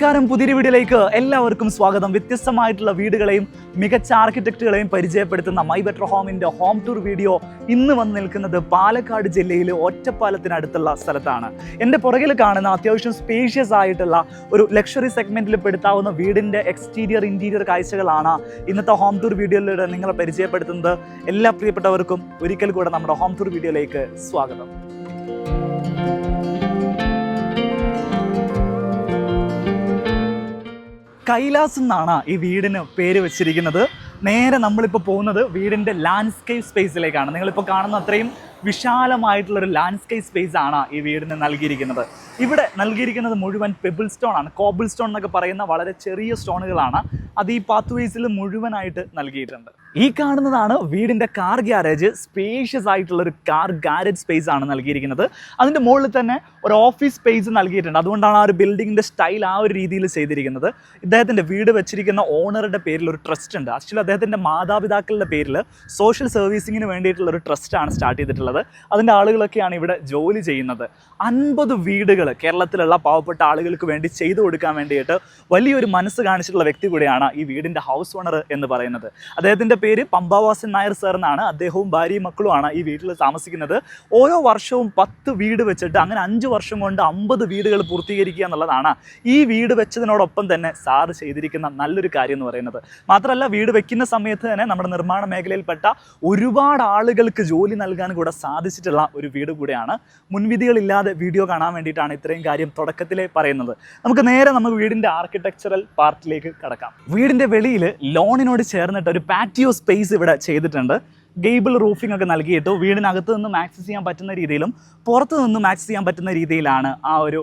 നമസ്കാരം, പുതിയൊരു വീഡിയോയിലേക്ക് എല്ലാവർക്കും സ്വാഗതം. വ്യത്യസ്തമായിട്ടുള്ള വീടുകളെയും മികച്ച ആർക്കിടെക്റ്റുകളെയും പരിചയപ്പെടുത്തുന്ന മൈ ബെറ്റർ ഹോമിന്റെ ഹോം ടൂർ വീഡിയോ ഇന്ന് വന്ന് നിൽക്കുന്നത് പാലക്കാട് ജില്ലയിലെ ഒറ്റപ്പാലത്തിനടുത്തുള്ള സ്ഥലത്താണ്. എൻ്റെ പുറകിൽ കാണുന്ന അത്യാവശ്യം സ്പേഷ്യസ് ആയിട്ടുള്ള ഒരു ലക്ഷറി സെഗ്മെന്റിൽ പെടുത്താവുന്ന വീടിന്റെ എക്സ്റ്റീരിയർ ഇന്റീരിയർ കാഴ്ചകളാണ് ഇന്നത്തെ ഹോം ടൂർ വീഡിയോയിലൂടെ നിങ്ങളെ പരിചയപ്പെടുത്തുന്നത്. എല്ലാ പ്രിയപ്പെട്ടവർക്കും ഒരിക്കൽ കൂടെ നമ്മുടെ ഹോം ടൂർ വീഡിയോയിലേക്ക് സ്വാഗതം. കൈലാസ് എന്നാണ് ഈ വീടിന് പേര് വെച്ചിരിക്കുന്നത്. നേരെ നമ്മളിപ്പോൾ പോകുന്നത് വീടിൻ്റെ ലാൻഡ്സ്കേപ്പ് സ്പേസിലേക്കാണ്. നിങ്ങളിപ്പോൾ കാണുന്ന അത്രയും വിശാലമായിട്ടുള്ളൊരു ലാൻഡ്സ്കേപ്പ് സ്പേസ് ആണ് ഈ വീടിന് നൽകിയിരിക്കുന്നത്. ഇവിടെ നൽകിയിരിക്കുന്നത് മുഴുവൻ പെബിൾ സ്റ്റോൺ ആണ്. കോബിൾ സ്റ്റോൺ എന്നൊക്കെ പറയുന്ന വളരെ ചെറിയ സ്റ്റോണുകളാണ്. അത് ഈ പാത്ത് വേസിൽ മുഴുവനായിട്ട് നൽകിയിട്ടുണ്ട്. ഈ കാണുന്നതാണ് വീടിൻ്റെ കാർ ഗ്യാരേജ്. സ്പേഷ്യസ് ആയിട്ടുള്ളൊരു കാർ ഗാരേജ് സ്പേസ് ആണ് നൽകിയിരിക്കുന്നത്. അതിൻ്റെ മുകളിൽ തന്നെ ഒരു ഓഫീസ് സ്പേസ് നൽകിയിട്ടുണ്ട്. അതുകൊണ്ടാണ് ആ ഒരു ബിൽഡിങ്ങിൻ്റെ സ്റ്റൈൽ ആ ഒരു രീതിയിൽ ചെയ്തിരിക്കുന്നത്. ഇദ്ദേഹത്തിൻ്റെ വീട് വെച്ചിരിക്കുന്ന ഓണറുടെ പേരിൽ ഒരു ട്രസ്റ്റ് ഉണ്ട്. ആക്ച്വലി അദ്ദേഹത്തിൻ്റെ മാതാപിതാക്കളുടെ പേരിൽ സോഷ്യൽ സർവീസിങ്ങിന് വേണ്ടിയിട്ടുള്ള ഒരു ട്രസ്റ്റാണ് സ്റ്റാർട്ട് ചെയ്തിട്ടുള്ളത്. അതിൻ്റെ ആളുകളൊക്കെയാണ് ഇവിടെ ജോലി ചെയ്യുന്നത്. 50 വീടുകൾ കേരളത്തിലുള്ള പാവപ്പെട്ട ആളുകൾക്ക് വേണ്ടി ചെയ്തു കൊടുക്കാൻ വേണ്ടിയിട്ട് വലിയൊരു മനസ്സ് കാണിച്ചിട്ടുള്ള വ്യക്തി കൂടെയാണ് ഈ വീടിൻ്റെ ഹൗസ് ഓണർ എന്ന് പറയുന്നത്. അദ്ദേഹത്തിൻ്റെ പേര് പമ്പാവാസൻ നായർ സർ എന്നാണ്. അദ്ദേഹവും ഭാര്യയും മക്കളുമാണ് ഈ വീട്ടിൽ താമസിക്കുന്നത്. ഓരോ വർഷവും 10 വീട് വെച്ചിട്ട് അങ്ങനെ 5 വർഷം കൊണ്ട് 50 വീടുകൾ പൂർത്തീകരിക്കുക എന്നുള്ളതാണ് ഈ വീട് വെച്ചതിനോടൊപ്പം തന്നെ സാറ് ചെയ്തിരിക്കുന്ന നല്ലൊരു കാര്യം എന്ന് പറയുന്നത്. മാത്രമല്ല, വീട് വെക്കുന്ന സമയത്ത് തന്നെ നമ്മുടെ നിർമ്മാണ മേഖലയിൽപ്പെട്ട ഒരുപാട് ആളുകൾക്ക് ജോലി നൽകാൻ കൂടെ സാധിച്ചിട്ടുള്ള ഒരു വീട് കൂടെയാണ്. മുൻവിധികളില്ലാതെ വീഡിയോ കാണാൻ വേണ്ടിയിട്ടാണ് ഇത്രയും കാര്യം തുടക്കത്തിലേ പറയുന്നത്. നമുക്ക് നേരെ വീടിൻ്റെ ആർക്കിടെക്ചറൽ പാർട്ടിലേക്ക് കടക്കാം. വീടിൻ്റെ വെളിയിൽ ലോണിനോട് ചേർന്നിട്ട് ഒരു പാറ്റിയോ സ്പേസ് ഇവിടെ ചെയ്തിട്ടുണ്ട്. ഗേബിൾ റൂഫിംഗ് ഒക്കെ നൽകിയിട്ട് വീടിനകത്ത് നിന്ന് ആക്സസ് ചെയ്യാൻ പറ്റുന്ന രീതിയിലും പുറത്തു നിന്നും ആക്സസ് ചെയ്യാൻ പറ്റുന്ന രീതിയിലാണ് ആ ഒരു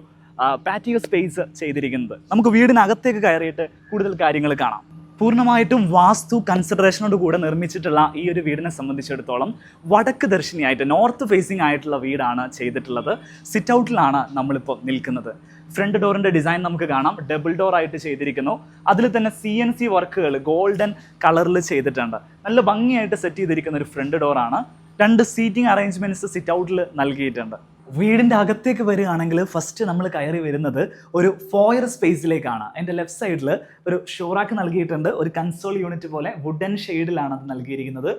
പാറ്റിയോ സ്പേസ് ചെയ്തിരിക്കുന്നത്. നമുക്ക് വീടിനകത്തേക്ക് കയറിയിട്ട് കൂടുതൽ കാര്യങ്ങൾ കാണാം. പൂർണ്ണമായിട്ടും വാസ്തു കൺസിഡറേഷനോട് കൂടെ നിർമ്മിച്ചിട്ടുള്ള ഈ ഒരു വീടിനെ സംബന്ധിച്ചിടത്തോളം വടക്ക് ദർശിനിയായിട്ട് നോർത്ത് ഫേസിംഗ് ആയിട്ടുള്ള വീടാണ് ചെയ്തിട്ടുള്ളത്. സിറ്റ് ഔട്ടിലാണ് നമ്മളിപ്പോൾ നിൽക്കുന്നത്. ഫ്രണ്ട് ഡോറിൻ്റെ ഡിസൈൻ നമുക്ക് കാണാം. ഡബിൾ ഡോർ ആയിട്ട് ചെയ്തിരിക്കുന്നു. അതിൽ തന്നെ CNC വർക്കുകൾ ഗോൾഡൻ കളറിൽ ചെയ്തിട്ടുണ്ട്. നല്ല ഭംഗിയായിട്ട് സെറ്റ് ചെയ്തിരിക്കുന്ന ഒരു ഫ്രണ്ട് ഡോറാണ്. 2 സീറ്റിംഗ് അറേഞ്ച്മെൻറ്റ്സ് സിറ്റ് ഔട്ടിൽ നൽകിയിട്ടുണ്ട്. വീടിൻ്റെ അകത്തേക്ക് വരികയാണെങ്കിൽ ഫസ്റ്റ് നമ്മൾ കയറി വരുന്നത് ഒരു ഫോയർ സ്പേസിലേക്കാണ്. എൻ്റെ ലെഫ്റ്റ് സൈഡിൽ ഒരു ഷോറാക്ക് നൽകിയിട്ടുണ്ട്. ഒരു കൺസോൾ യൂണിറ്റ് പോലെ വുഡൻ ഷെയ്ഡിലാണ് അത് നൽകിയിരിക്കുന്നത്.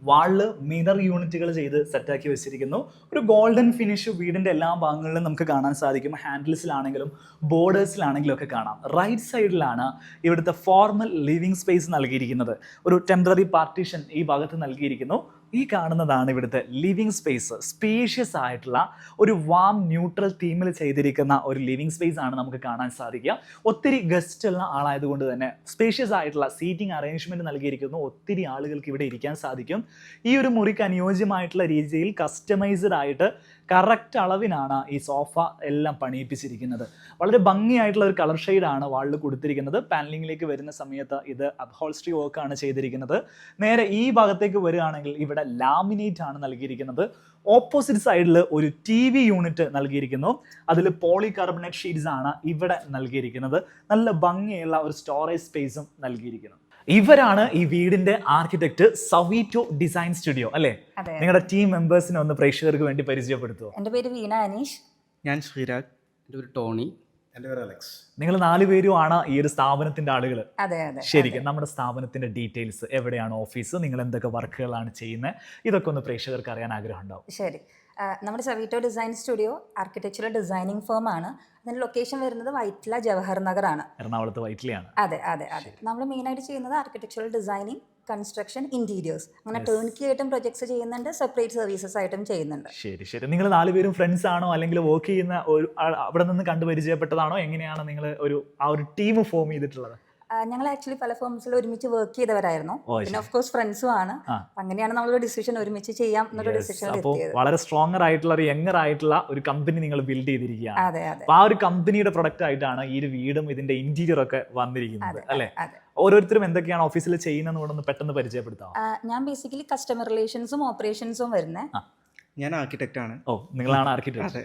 വാളില് മിറർ യൂണിറ്റുകൾ ചെയ്ത് സെറ്റാക്കി വെച്ചിരിക്കുന്നു. ഒരു ഗോൾഡൻ ഫിനിഷ് വീടിൻ്റെ എല്ലാ ഭാഗങ്ങളിലും നമുക്ക് കാണാൻ സാധിക്കും. ഹാൻഡിൽസിലാണെങ്കിലും ബോർഡേഴ്സിലാണെങ്കിലും ഒക്കെ കാണാം. റൈറ്റ് സൈഡിലാണ് ഇവിടുത്തെ ഫോർമൽ ലിവിങ് സ്പേസ് നൽകിയിരിക്കുന്നത്. ഒരു ടെമ്പററി പാർട്ടീഷൻ ഈ ഭാഗത്ത് നൽകിയിരിക്കുന്നു. ഈ കാണുന്നതാണ് ഇവിടുത്തെ ലിവിങ് സ്പേസ്. സ്പേഷ്യസ് ആയിട്ടുള്ള ഒരു വാം ന്യൂട്രൽ തീമിൽ ചെയ്തിരിക്കുന്ന ഒരു ലിവിങ് സ്പേസ് ആണ് നമുക്ക് കാണാൻ സാധിക്കുക. ഒത്തിരി ഗസ്റ്റ് ഉള്ള ആളായതുകൊണ്ട് തന്നെ സ്പേഷ്യസ് ആയിട്ടുള്ള സീറ്റിംഗ് അറേഞ്ച്മെൻറ്റ് നൽകിയിരിക്കുന്നു. ഒത്തിരി ആളുകൾക്ക് ഇവിടെ ഇരിക്കാൻ സാധിക്കും. ഈ ഒരു മുറിക്ക് അനുയോജ്യമായിട്ടുള്ള രീതിയിൽ കസ്റ്റമൈസ്ഡ് ആയിട്ട് കറക്റ്റ് അളവിനാണ് ഈ സോഫ എല്ലാം പണിയിപ്പിച്ചിരിക്കുന്നത്. വളരെ ഭംഗിയായിട്ടുള്ള ഒരു കളർ ഷെയ്ഡാണ് വാളിൽ കൊടുത്തിരിക്കുന്നത്. പാനലിങ്ങിലേക്ക് വരുന്ന സമയത്ത് ഇത് അപ്ഹോൾസ്ട്രി വർക്കാണ് ചെയ്തിരിക്കുന്നത്. നേരെ ഈ ഭാഗത്തേക്ക് വരികയാണെങ്കിൽ ഇവിടെ ലാമിനേറ്റ് ആണ് നൽകിയിരിക്കുന്നത്. ഓപ്പോസിറ്റ് സൈഡിൽ ഒരു TV യൂണിറ്റ് നൽകിയിരിക്കുന്നു. അതിൽ പോളികാർബണേറ്റ് ഷീറ്റ്സ് ആണ് ഇവിടെ നൽകിയിരിക്കുന്നത്. നല്ല ഭംഗിയുള്ള ഒരു സ്റ്റോറേജ് സ്പേസും നൽകിയിരിക്കുന്നു. ഇവരാണ് ഈ വീടിന്റെ ആർക്കിടെക്ട്, സവീറ്റോ ഡിസൈൻ സ്റ്റുഡിയോ അല്ലേ? നിങ്ങളുടെ ടീം മെമ്പേഴ്സിനെ ഒന്ന് പ്രേക്ഷകർക്ക് വേണ്ടി പരിചയപ്പെടുത്തുമോ? എൻ്റെ പേര് വീണ അനീഷ്. ഞാൻ ശ്രീരാഗ്. എൻ്റെ പേര് ടോണി. എൻ്റെ പേര് അലക്സ്. നിങ്ങൾ 4 പേരുമാണ് ഈ ഒരു സ്ഥാപനത്തിന്റെ ആളുകൾ. അതെ അതെ. ശരിക്കും നമ്മുടെ സ്ഥാപനത്തിന്റെ ഡീറ്റെയിൽസ്, എവിടെയാണ് ഓഫീസ്, നിങ്ങൾ എന്തൊക്കെ വർക്കുകളാണ് ചെയ്യുന്നത്, ഇതൊക്കെ ഒന്ന് പ്രേക്ഷകർക്ക് അറിയാൻ ആഗ്രഹം ഉണ്ടാവും. ശരി. നമ്മുടെ സവീറ്റോ design studio architectural designing firm ആണ്. അതിൻ്റെ ലൊക്കേഷൻ വരുന്നത് വൈറ്റ്ല ജവഹർ നഗർ ആണ്, എറണാകുളത്ത് വൈറ്റിലയാണ്. അതെ അതെ അതെ. നമ്മൾ മെയിനായിട്ട് ചെയ്യുന്നത് ആർക്കിടെക്ചറൽ ഡിസൈനിങ്, കൺസ്ട്രക്ഷൻ, ഇന്റീരിയേഴ്സ്, അങ്ങനെ ടേൺകി ആയിട്ടും പ്രൊജക്ട്സ് ചെയ്യുന്നുണ്ട്, സെപ്പറേറ്റ് സർവീസസ് ആയിട്ടും ചെയ്യുന്നുണ്ട്. ശരി ശരി. നിങ്ങൾ 4 പേരും ഫ്രണ്ട്സ് ആണോ, അല്ലെങ്കിൽ വർക്ക് ചെയ്യുന്ന ഒരു അവിടെ നിന്ന് കണ്ടു പരിചയപ്പെട്ടതാണോ? എങ്ങനെയാണ് നിങ്ങൾ ആ ഒരു ടീം ഫോം ചെയ്തിട്ടുള്ളത്? ഞങ്ങൾ ആക്ച്വലി പല ഫേംസിൽ ഒരുമിച്ച് വർക്ക് ചെയ്തവരായിരുന്നു. പിന്നെ ഓഫ് കോഴ്സ് ഫ്രണ്ട്സും ആണ്. അങ്ങനെയാണ് നമ്മളൊരു ഡിസിഷൻ ഒരുമിച്ച് ചെയ്യാം എന്നൊരു ഡിസിഷൻ. വളരെ സ്ട്രോങ്ങർ ആയിട്ടുള്ള ഒരു യങ്ങർ ആയിട്ടുള്ള ഒരു കമ്പനി നിങ്ങൾ ബിൽഡ് ചെയ്തിരിക്കുകയാണ്. അതെ അതെ. ആ ഒരു കമ്പനിയുടെ പ്രൊഡക്റ്റ് ആയിട്ടാണ് ഈ ഒരു വീടും ഇതിന്റെ ഇന്റീരിയർ ഒക്കെ വന്നിരിക്കുന്നത് അല്ലേ? ഓരോരുത്തരും എന്തൊക്കെയാണ് ഓഫീസിൽ ചെയ്യുന്നതെന്ന് പെട്ടെന്ന് പരിചയപ്പെടുത്താം. ഞാൻ ബേസിക്കലി കസ്റ്റമർ റിലേഷൻസും ഓപ്പറേഷൻസും വരുന്നത്. ഞാൻ ആർക്കിടെക്ട് ആണ്. ഓ, നിങ്ങളാണ് ആർക്കിടെക്ട്.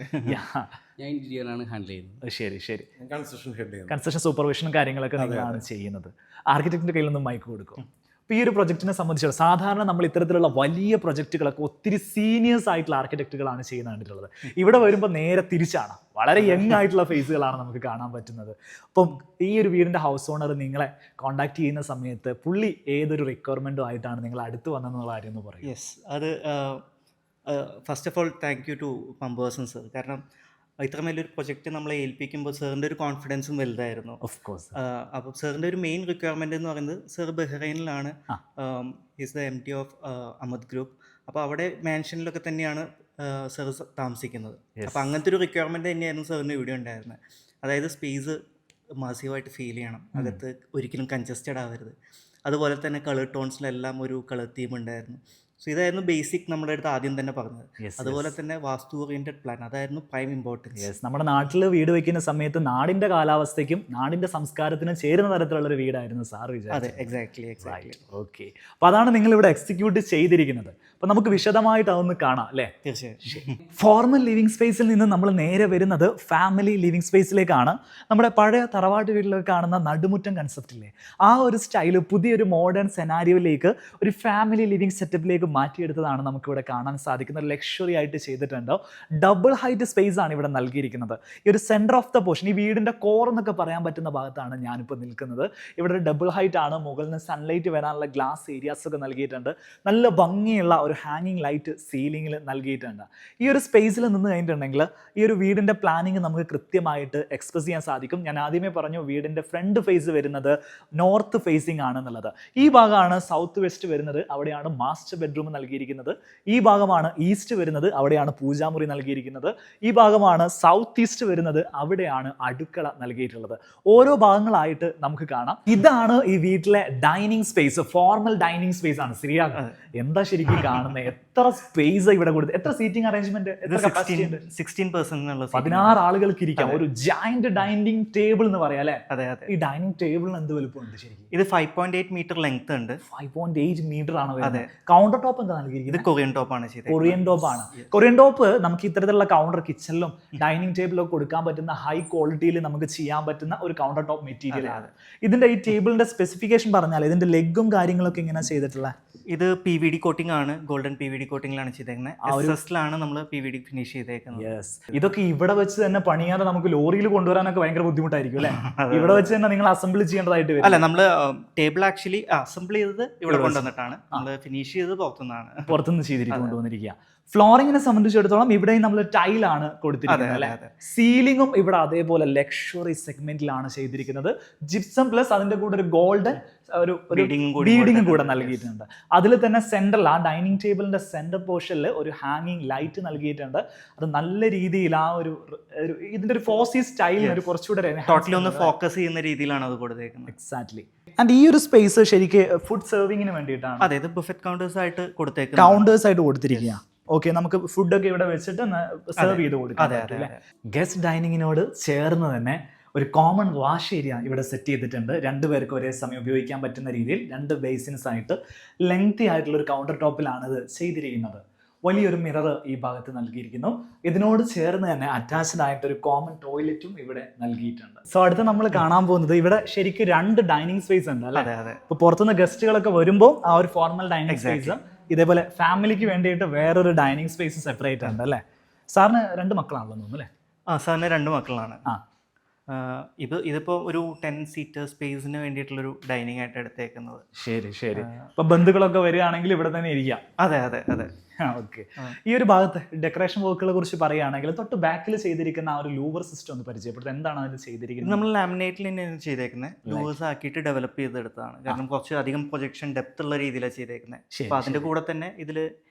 ഞാൻ ഇന്റീരിയറാണ് ഹാൻഡിൽ ചെയ്യുന്നത്. ശരി ശരി. കൺസ്ട്രക്ഷൻ ഹെഡ് ചെയ്യുന്നു. കൺസ്ട്രക്ഷൻ സൂപ്പർവിഷനും കാര്യങ്ങളൊക്കെ നിങ്ങളാണ് ചെയ്യുന്നത്. ആർക്കിടെക്ടിന്റെ കയ്യിൽ നിന്ന് മൈക്ക് കൊടുക്കും. അപ്പോൾ ഈ ഒരു പ്രൊജക്റ്റിനെ സംബന്ധിച്ച് സാധാരണ നമ്മൾ ഇത്തരത്തിലുള്ള വലിയ പ്രൊജക്റ്റുകളൊക്കെ ഒത്തിരി സീനിയേഴ്സ് ആയിട്ടുള്ള ആർക്കിടെക്റ്റുകളാണ് ചെയ്യുന്ന കണ്ടിട്ടുള്ളത്. ഇവിടെ വരുമ്പോൾ നേരെ തിരിച്ചാണ്, വളരെ യങ് ആയിട്ടുള്ള ഫേസുകളാണ് നമുക്ക് കാണാൻ പറ്റുന്നത്. അപ്പം ഈ ഒരു വീടിൻ്റെ ഹൗസ് ഓണർ നിങ്ങളെ കോൺടാക്ട് ചെയ്യുന്ന സമയത്ത് പുള്ളി ഏതൊരു റിക്വയർമെൻറ്റും ആയിട്ടാണ് നിങ്ങൾ അടുത്ത് വന്നതെന്നുള്ള കാര്യം ഒന്ന് പറയും? യെസ്, അത് first of all thank you to പമ്പേഴ്സൺ സർ. കാരണം ഇത്ര വലിയൊരു പ്രൊജക്റ്റ് നമ്മളെ ഏൽപ്പിക്കുമ്പോൾ സാറിൻ്റെ ഒരു കോൺഫിഡൻസും വലുതായിരുന്നു. Of course. അപ്പോൾ സാറിൻ്റെ ഒരു മെയിൻ റിക്വയർമെൻ്റ് എന്ന് പറയുന്നത്, സാർ ബഹ്റൈനിലാണ്, is the MD of Amad group. അപ്പോൾ അവിടെ മാൻഷനിലൊക്കെ തന്നെയാണ് സാർ താമസിക്കുന്നത്. അപ്പോൾ അങ്ങനത്തെ ഒരു റിക്വയർമെൻറ്റ് തന്നെയായിരുന്നു സാറിൻ്റെ വീഡിയോ ഉണ്ടായിരുന്നത്. അതായത് സ്പേസ് മാസീവായിട്ട് ഫീൽ ചെയ്യണം, അകത്ത് ഒരിക്കലും കൺജസ്റ്റഡ് ആവരുത്. അതുപോലെ തന്നെ കളർ ടോൺസിലെല്ലാം ഒരു കളർ തീം ഉണ്ടായിരുന്നു. സോ ഇതായിരുന്നു ബേസിക് നമ്മുടെ അടുത്ത് ആദ്യം തന്നെ പറഞ്ഞത്. അതുപോലെ തന്നെ വാസ്തു ഓറിയന്റഡ് പ്ലാൻ, അതായിരുന്നു പ്രൈം ഇമ്പോർട്ടൻസ്. നമ്മുടെ നാട്ടിൽ വീട് വയ്ക്കുന്ന സമയത്ത് നാടിന്റെ കാലാവസ്ഥയ്ക്കും നാടിന്റെ സംസ്കാരത്തിനും ചേരുന്ന തരത്തിലുള്ള ഒരു വീടായിരുന്നു സാർ വിചാരിച്ചത്. അതെ, എക്സാക്ട്ലി. ഓക്കെ, അപ്പോൾ അതാണ് നിങ്ങൾ ഇവിടെ എക്സിക്യൂട്ട് ചെയ്തിരിക്കുന്നത്. അപ്പോൾ നമുക്ക് വിശദമായിട്ട് അതൊന്ന് കാണാം അല്ലേ? തീർച്ചയായും. ഫോർമൽ ലിവിങ് സ്പേസിൽ നിന്ന് നമ്മൾ നേരെ വരുന്നത് ഫാമിലി ലിവിങ് സ്പേസിലേക്കാണ്. നമ്മുടെ പഴയ തറവാട്ട് വീട്ടിലൊക്കെ കാണുന്ന നടുമുറ്റം കൺസെപ്റ്റില്ലേ, ആ ഒരു സ്റ്റൈല് പുതിയൊരു മോഡേൺ സെനാരിയോയിലേക്ക്, ഒരു ഫാമിലി ലിവിങ് സെറ്റപ്പിലേക്ക് മാറ്റിയെടുത്തതാണ് നമുക്കിവിടെ കാണാൻ സാധിക്കുന്നത്. ലക്ഷറി ആയിട്ട് ചെയ്തിട്ടുണ്ടോ. ഡബിൾ ഹൈറ്റ് സ്പേസ് ആണ് ഇവിടെ നൽകിയിരിക്കുന്നത്. ഈ ഒരു സെൻറ്റർ ഓഫ് ദ പോർഷൻ, ഈ വീടിൻ്റെ കോർ എന്നൊക്കെ പറയാൻ പറ്റുന്ന ഭാഗത്താണ് ഞാനിപ്പോൾ നിൽക്കുന്നത്. ഇവിടെ ഒരു ഡബിൾ ഹൈറ്റ് ആണ്, മുകളിൽ നിന്ന് സൺലൈറ്റ് വരാനുള്ള ഗ്ലാസ് ഏരിയാസ് ഒക്കെ നൽകിയിട്ടുണ്ട്. നല്ല ഭംഗിയുള്ള ഒരു ഹാങ്ങിങ് ലൈറ്റ് സീലിങ്ങിൽ നൽകിയിട്ടുണ്ട്. ഈ ഒരു സ്പേസിൽ നിന്ന് കഴിഞ്ഞിട്ടുണ്ടെങ്കിൽ ഈ ഒരു വീടിൻ്റെ പ്ലാനിങ് നമുക്ക് കൃത്യമായിട്ട് എക്സ്പ്രസ് ചെയ്യാൻ സാധിക്കും. ഞാൻ ആദ്യമേ പറഞ്ഞു വീടിൻ്റെ ഫ്രണ്ട് ഫേസ് വരുന്നത് നോർത്ത് ഫേസിംഗ് ആണെന്നുള്ളത്. ഈ ഭാഗമാണ് സൗത്ത് വെസ്റ്റ് വരുന്നത്, അവിടെയാണ് മാസ്റ്റർ ബെഡ്റൂം നൽകിയിരിക്കുന്നത്. ഈ ഭാഗമാണ് ഈസ്റ്റ് വരുന്നത്, അവിടെയാണ് പൂജാമുറി നൽകിയിരിക്കുന്നത്. ഈ ഭാഗമാണ് സൗത്ത് ഈസ്റ്റ് വരുന്നത്, അവിടെയാണ് അടുക്കള നൽകിയിട്ടുള്ളത്. ഓരോ ഭാഗങ്ങളായിട്ട് നമുക്ക് കാണാം. ഇതാണ് ഈ വീട്ടിലെ dining space, formal dining space ആണ്. ശരിയാകും, എന്താ ശരിക്കും കാണുന്നത്? എത്ര സ്പേസ് ഇവിടെ കൊടുത്ത്, എത്ര സീറ്റിംഗ് അറേഞ്ച്മെന്റ്, 16% 16 ആളുകൾക്ക് ഇരിക്കാം. ഒരു ജയന്റ് ഡൈനിങ് ടേബിൾ എന്ന് പറയാം അല്ലേ? അതെ. ഈ ഡൈനിങ് ടേബിളിന് എന്ത് വലുപ്പമുണ്ട് ശരിക്കും? ഇത് 5.8 മീറ്റർ ലെങ്ത് ഉണ്ട്. 5.8 മീറ്റർ ആണ് വരുന്നത്. കൗണ്ടർ ടോപ്പ് എന്താ നൽകിയിരിക്കുന്നത്? ഇത് കൊറിയൻ ടോപ്പ് ആണ് ചെയ്തത്. കൊറിയൻ ടോപ്പ് ആണ്. കൊറിയൻ ടോപ്പ് നമുക്ക് ഇത്തരത്തിലുള്ള കൗണ്ടർ കിച്ചണിലും ഡൈനിങ് ടേബിളിലും കൊടുക്കാൻ പറ്റുന്ന ഹൈ ക്വാളിറ്റിയിൽ നമുക്ക് ചെയ്യാൻ പറ്റുന്ന ഒരു കൗണ്ടർ ടോപ്പ് മെറ്റീരിയൽ ആണ്. ഇതിന്റെ ഈ ടേബിളിന്റെ സ്പെസിഫിക്കേഷൻ പറഞ്ഞാൽ ഇതിന്റെ ലെഗും കാര്യങ്ങളൊക്കെ എങ്ങനെയാ ചെയ്തിട്ടുള്ളത്? ഇത് PVD കോട്ടിംഗ് ആണ്, ഗോൾഡൻ PVD കോട്ടിംഗിലാണ് ചെയ്തേക്കുന്നത്. SS-ലാണ് നമ്മൾ PVD ഫിനിഷ് ചെയ്തേക്കുന്നത്. ഇതൊക്കെ ഇവിടെ വെച്ച് തന്നെ പണിയാതെ നമുക്ക് ലോറിയിൽ കൊണ്ടുവരാനൊക്കെ ഭയങ്കര ബുദ്ധിമുട്ടായിരിക്കും അല്ലേ? ഇവിടെ വെച്ച് തന്നെ നിങ്ങൾ അസംബിൾ ചെയ്യേണ്ടതായിട്ട് വരും. അല്ല, നമ്മൾ ടേബിൾ ആക്ച്വലി അസംബിൾ ചെയ്തത് ഇവിടെ കൊണ്ടുവന്നിട്ടാണ്, നമ്മൾ ഫിനിഷ് ചെയ്തത് പുറത്തുനിന്ന് ചെയ്തിരിക്കും കൊണ്ടുവന്നിരിക്കുക. ഫ്ലോറിങ്ങിനെ സംബന്ധിച്ചിടത്തോളം ഇവിടെയും നമ്മൾ ടൈലാണ് കൊടുത്തിരിക്കുന്നത് അല്ലേ? സീലിംഗും ഇവിടെ അതേപോലെ ലക്ഷറി സെഗ്മെന്റിലാണ് ചെയ്തിരിക്കുന്നത്. ജിപ്സം പ്ലസ് അതിന്റെ കൂടെ ഒരു ഗോൾഡൻ ഒരു ബീഡിങ്ങും കൂടെ നൽകിയിട്ടുണ്ട്. അതിൽ തന്നെ സെന്ററിൽ ആ ഡൈനിങ് ടേബിളിന്റെ സെന്റർ പോർഷനിൽ ഒരു ഹാങ്ങിങ് ലൈറ്റ് നൽകിയിട്ടുണ്ട്. അത് നല്ല രീതിയിൽ ആ ഒരു ഇതിന്റെ ഒരു ഫോസി സ്റ്റൈലിന് ഒരു കുറച്ചുകൂടെ ടോട്ടലി ഒന്ന് ഫോക്കസ് ചെയ്യുന്ന രീതിയിലാണ് അത് കൊടുത്തേക്കുന്നത്. എക്സാക്ട്ലി. ആൻഡ് ഈ ഒരു സ്പേസ് ശരിക്ക് ഫുഡ് സെർവിങ്ങിന് വേണ്ടിയിട്ടാണ്. അതെ, ഇത് ബുഫറ്റ് കൗണ്ടേഴ്സ് ആയിട്ട് കൊടുത്തിരിക്കുക. ഓക്കെ, നമുക്ക് ഫുഡൊക്കെ ഇവിടെ വെച്ചിട്ട് സെർവ് ചെയ്ത് കൊടുക്കാം. ഗസ്റ്റ് ഡൈനിങ്ങിനോട് ചേർന്ന് തന്നെ ഒരു കോമൺ വാഷ് ഏരിയ ഇവിടെ സെറ്റ് ചെയ്തിട്ടുണ്ട്. 2 പേർക്ക് ഒരേ സമയം ഉപയോഗിക്കാൻ പറ്റുന്ന രീതിയിൽ 2 ബേസിൻസ് ആയിട്ട് ലെങ്തി ആയിട്ടുള്ള ഒരു കൗണ്ടർ ടോപ്പിലാണ് ഇത് ചെയ്തിരിക്കുന്നത്. വലിയൊരു മിറർ ഈ ഭാഗത്ത് നൽകിയിരിക്കുന്നു. ഇതിനോട് ചേർന്ന് തന്നെ അറ്റാച്ച്ഡ് ആയിട്ട് ഒരു കോമൺ ടോയ്ലറ്റും ഇവിടെ നൽകിയിട്ടുണ്ട്. സോ അടുത്ത് നമ്മൾ കാണാൻ പോകുന്നത് ഇവിടെ ശരിക്കും 2 ഡൈനിങ് സ്പേസ് ഉണ്ട് അല്ലേ? ഇപ്പൊ പുറത്തുനിന്ന് ഗസ്റ്റുകളൊക്കെ വരുമ്പോൾ ആ ഒരു ഫോർമൽ ഡൈനിങ് സ്പേസ്, ഇതേപോലെ ഫാമിലിക്ക് വേണ്ടിയിട്ട് വേറൊരു ഡൈനിങ് സ്പേസ് സെപ്പറേറ്റ് ഉണ്ട് അല്ലേ? സാറിന് 2 മക്കളാണല്ലോ തോന്നുന്നു അല്ലേ? സാറിന് 2 മക്കളാണ്. ഇതിപ്പോ ഒരു 10 സീറ്റർ സ്പേസിന് വേണ്ടിയിട്ടുള്ളൊരു ഡൈനിങ് ആയിട്ട് എടുത്തേക്കുന്നത്. ശരി. അപ്പൊ ബന്ധുക്കളൊക്കെ വരികയാണെങ്കിൽ ഇവിടെ തന്നെ ഇരിക്കാം. അതെ. ഓക്കെ. ഈ ഒരു ഭാഗത്ത് ഡെക്കറേഷൻ വർക്കുകളെ കുറിച്ച് പറയുകയാണെങ്കിൽ തൊട്ട് ബാക്കിൽ ചെയ്തിരിക്കുന്ന ആ ഒരു ലൂവർ സിസ്റ്റം ഒന്ന് പരിചയപ്പെടുത്തുന്നത്. എന്താണ് അതിൽ ചെയ്തിരിക്കുന്നത്? നമ്മൾ ലാമിനേറ്റിൽ തന്നെയാണ് ചെയ്തേക്കുന്നത്. ലൂവേഴ്സ് ആക്കിയിട്ട് ഡെവലപ്പ് ചെയ്തെടുത്താണ്. കാരണം കുറച്ച് അധികം പ്രൊജക്ഷൻ ഡെപ്ത് ഉള്ള രീതിയിലാണ് ചെയ്തേക്കുന്നത്. അപ്പൊ അതിന്റെ കൂടെ തന്നെ ഇതില്